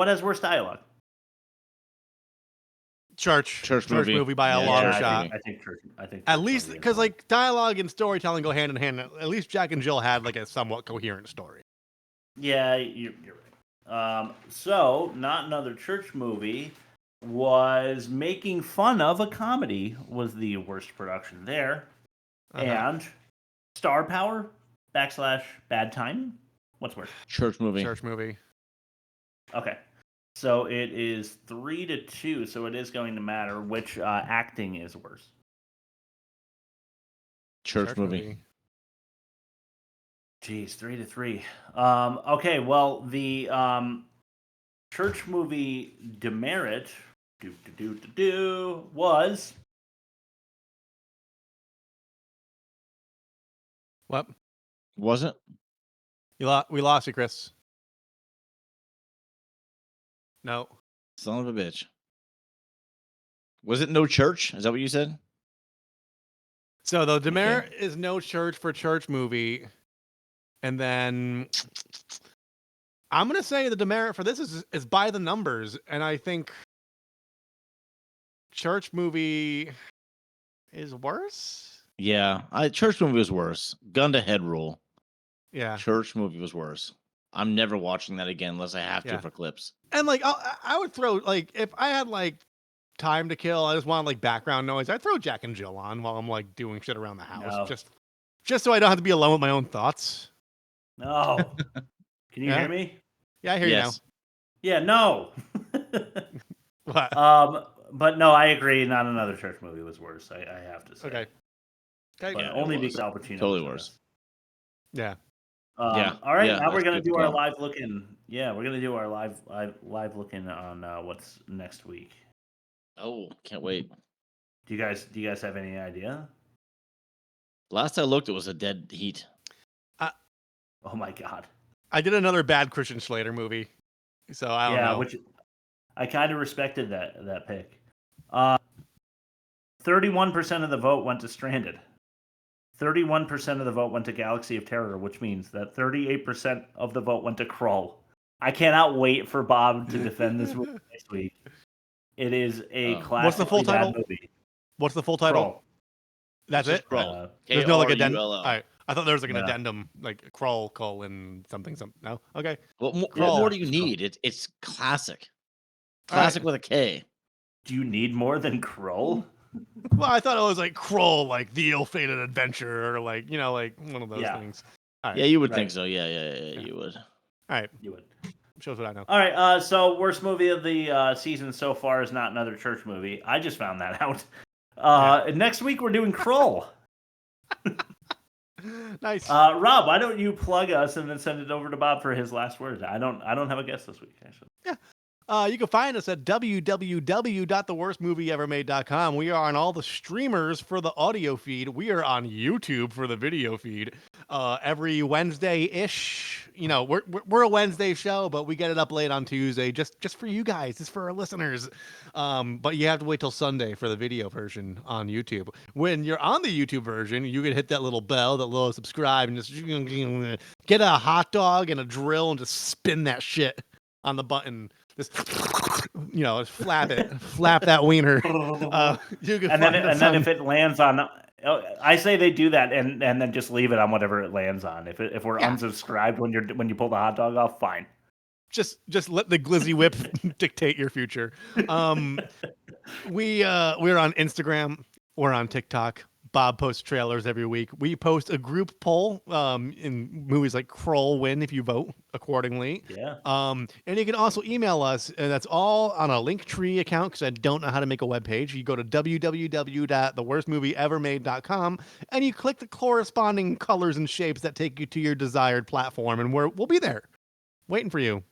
has worse dialogue? Church movie by a Yeah, long shot. I think church. At least because like dialogue and storytelling go hand in hand. At least Jack and Jill had like a somewhat coherent story. Yeah, you're right. So not another church movie was making fun of a comedy was the worst production there, and star power / bad timing. What's worse? Church movie. Church movie. Okay. So it is 3-2, so it is going to matter which acting is worse. Church movie. Jeez, 3-3. Okay, well, the church movie demerit was What? Was it? We lost you, Chris. No. Son of a bitch. Was it no church? Is that what you said? So the demerit is no church for church movie. And then I'm going to say the demerit for this is by the numbers. And I think church movie is worse. Yeah. Church movie was worse. Gun to head rule. Yeah. Church movie was worse. I'm never watching that again unless I have to for clips. And like, I would throw, like, if I had like time to kill, I just want like background noise, I'd throw Jack and Jill on while I'm like doing shit around the house. No. Just so I don't have to be alone with my own thoughts. No. Can you hear me? Yeah, I hear you now. Yeah, no. What? But no, I agree. Not another church movie was worse. I have to say. Okay. But Yeah, only because Al Pacino. Totally was worse. Yeah. Yeah. All right. Yeah, Now we're that's gonna good do call. our live looking. Yeah, we're gonna do our live looking on what's next week. Oh, can't wait. Do you guys have any idea? Last I looked, it was a dead heat. Oh my god. I did another bad Christian Slater movie. So I don't know. Which I kind of respected that pick. 31% of the vote went to Stranded. 31% of the vote went to Galaxy of Terror, which means that 38% of the vote went to Krull. I cannot wait for Bob to defend this movie next week. It is a classic. What's the full title? Movie. What's the full title? Krull. That's it? Krull. There's no like addendum. K-R-U-L-L. All right. I thought there was like an No. addendum, like Krull, colon, something. No? Okay. What Krull. more do you need? It's classic. Classic with a K. Do you need more than Krull? Well, I thought it was like Krull, like the ill-fated adventure, or like, you know, like one of those things. All right. Yeah, you would Right. think so. Yeah, you would. All right. You would. Shows what I know. All right. So worst movie of the season so far is not another church movie. I just found that out. Next week we're doing Krull. Nice. Rob, why don't you plug us and then send it over to Bob for his last words? I don't have a guest this week, actually. You can find us at www.theworstmovieevermade.com. We are on all the streamers for the audio feed. We are on YouTube for the video feed. Every Wednesday-ish. You know, we're a Wednesday show, but we get it up late on Tuesday just for you guys, just for our listeners. But you have to wait till Sunday for the video version on YouTube. When you're on the YouTube version, you can hit that little bell, that little subscribe, and just get a hot dog and a drill and just spin that shit on the button. just flap that wiener. You can And then if it lands on, I say they do that and then just leave it on whatever it lands on. If we're unsubscribed when you pull the hot dog off, fine. Just let the glizzy whip dictate your future. We're on Instagram. We're on TikTok. Bob posts trailers every week. We post a group poll in movies like Kroll Win if you vote accordingly. Yeah. And you can also email us. And that's all on a Linktree account because I don't know how to make a web page. You go to www.theworstmovieevermade.com and you click the corresponding colors and shapes that take you to your desired platform. And we'll be there waiting for you.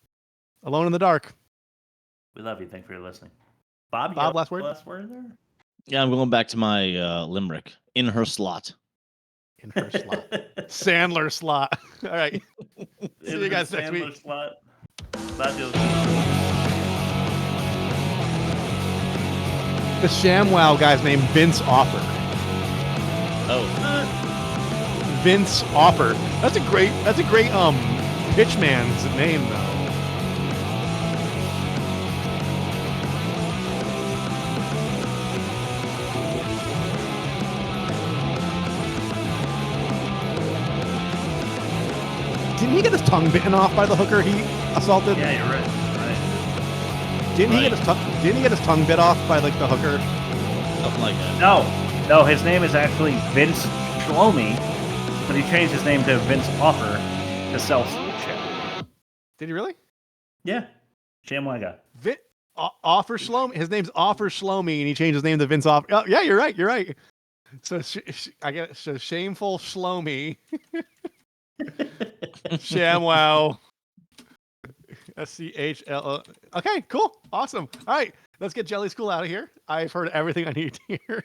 Alone in the dark. We love you. Thanks for listening. Bob, last word? Last word there? Yeah, I'm going back to my limerick. In her slot. In her slot. Sandler slot. All right. See you guys next week. Slot. The ShamWow guy's named Vince Offer. Oh. Vince Offer. That's a great pitchman's name though. Didn't he get his tongue bitten off by the hooker he assaulted? Yeah, you're right. Didn't he get his tongue bit off by like the hooker? Something like that. No. His name is actually Vince Shlomi, but he changed his name to Vince Offer to sell shit. Did he really? Yeah, ShamWow guy. Offer Shlomi. His name's Offer Shlomi, and he changed his name to Vince Offer. Oh, yeah, you're right. So I get Shameful Shlomi. ShamWow. SCHL. Okay, cool. Awesome. All right, let's get Jelly School out of here. I've heard everything I need to hear.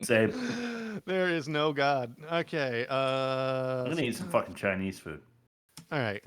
Same. There is no God. Okay. I'm gonna eat some fucking Chinese food. All right.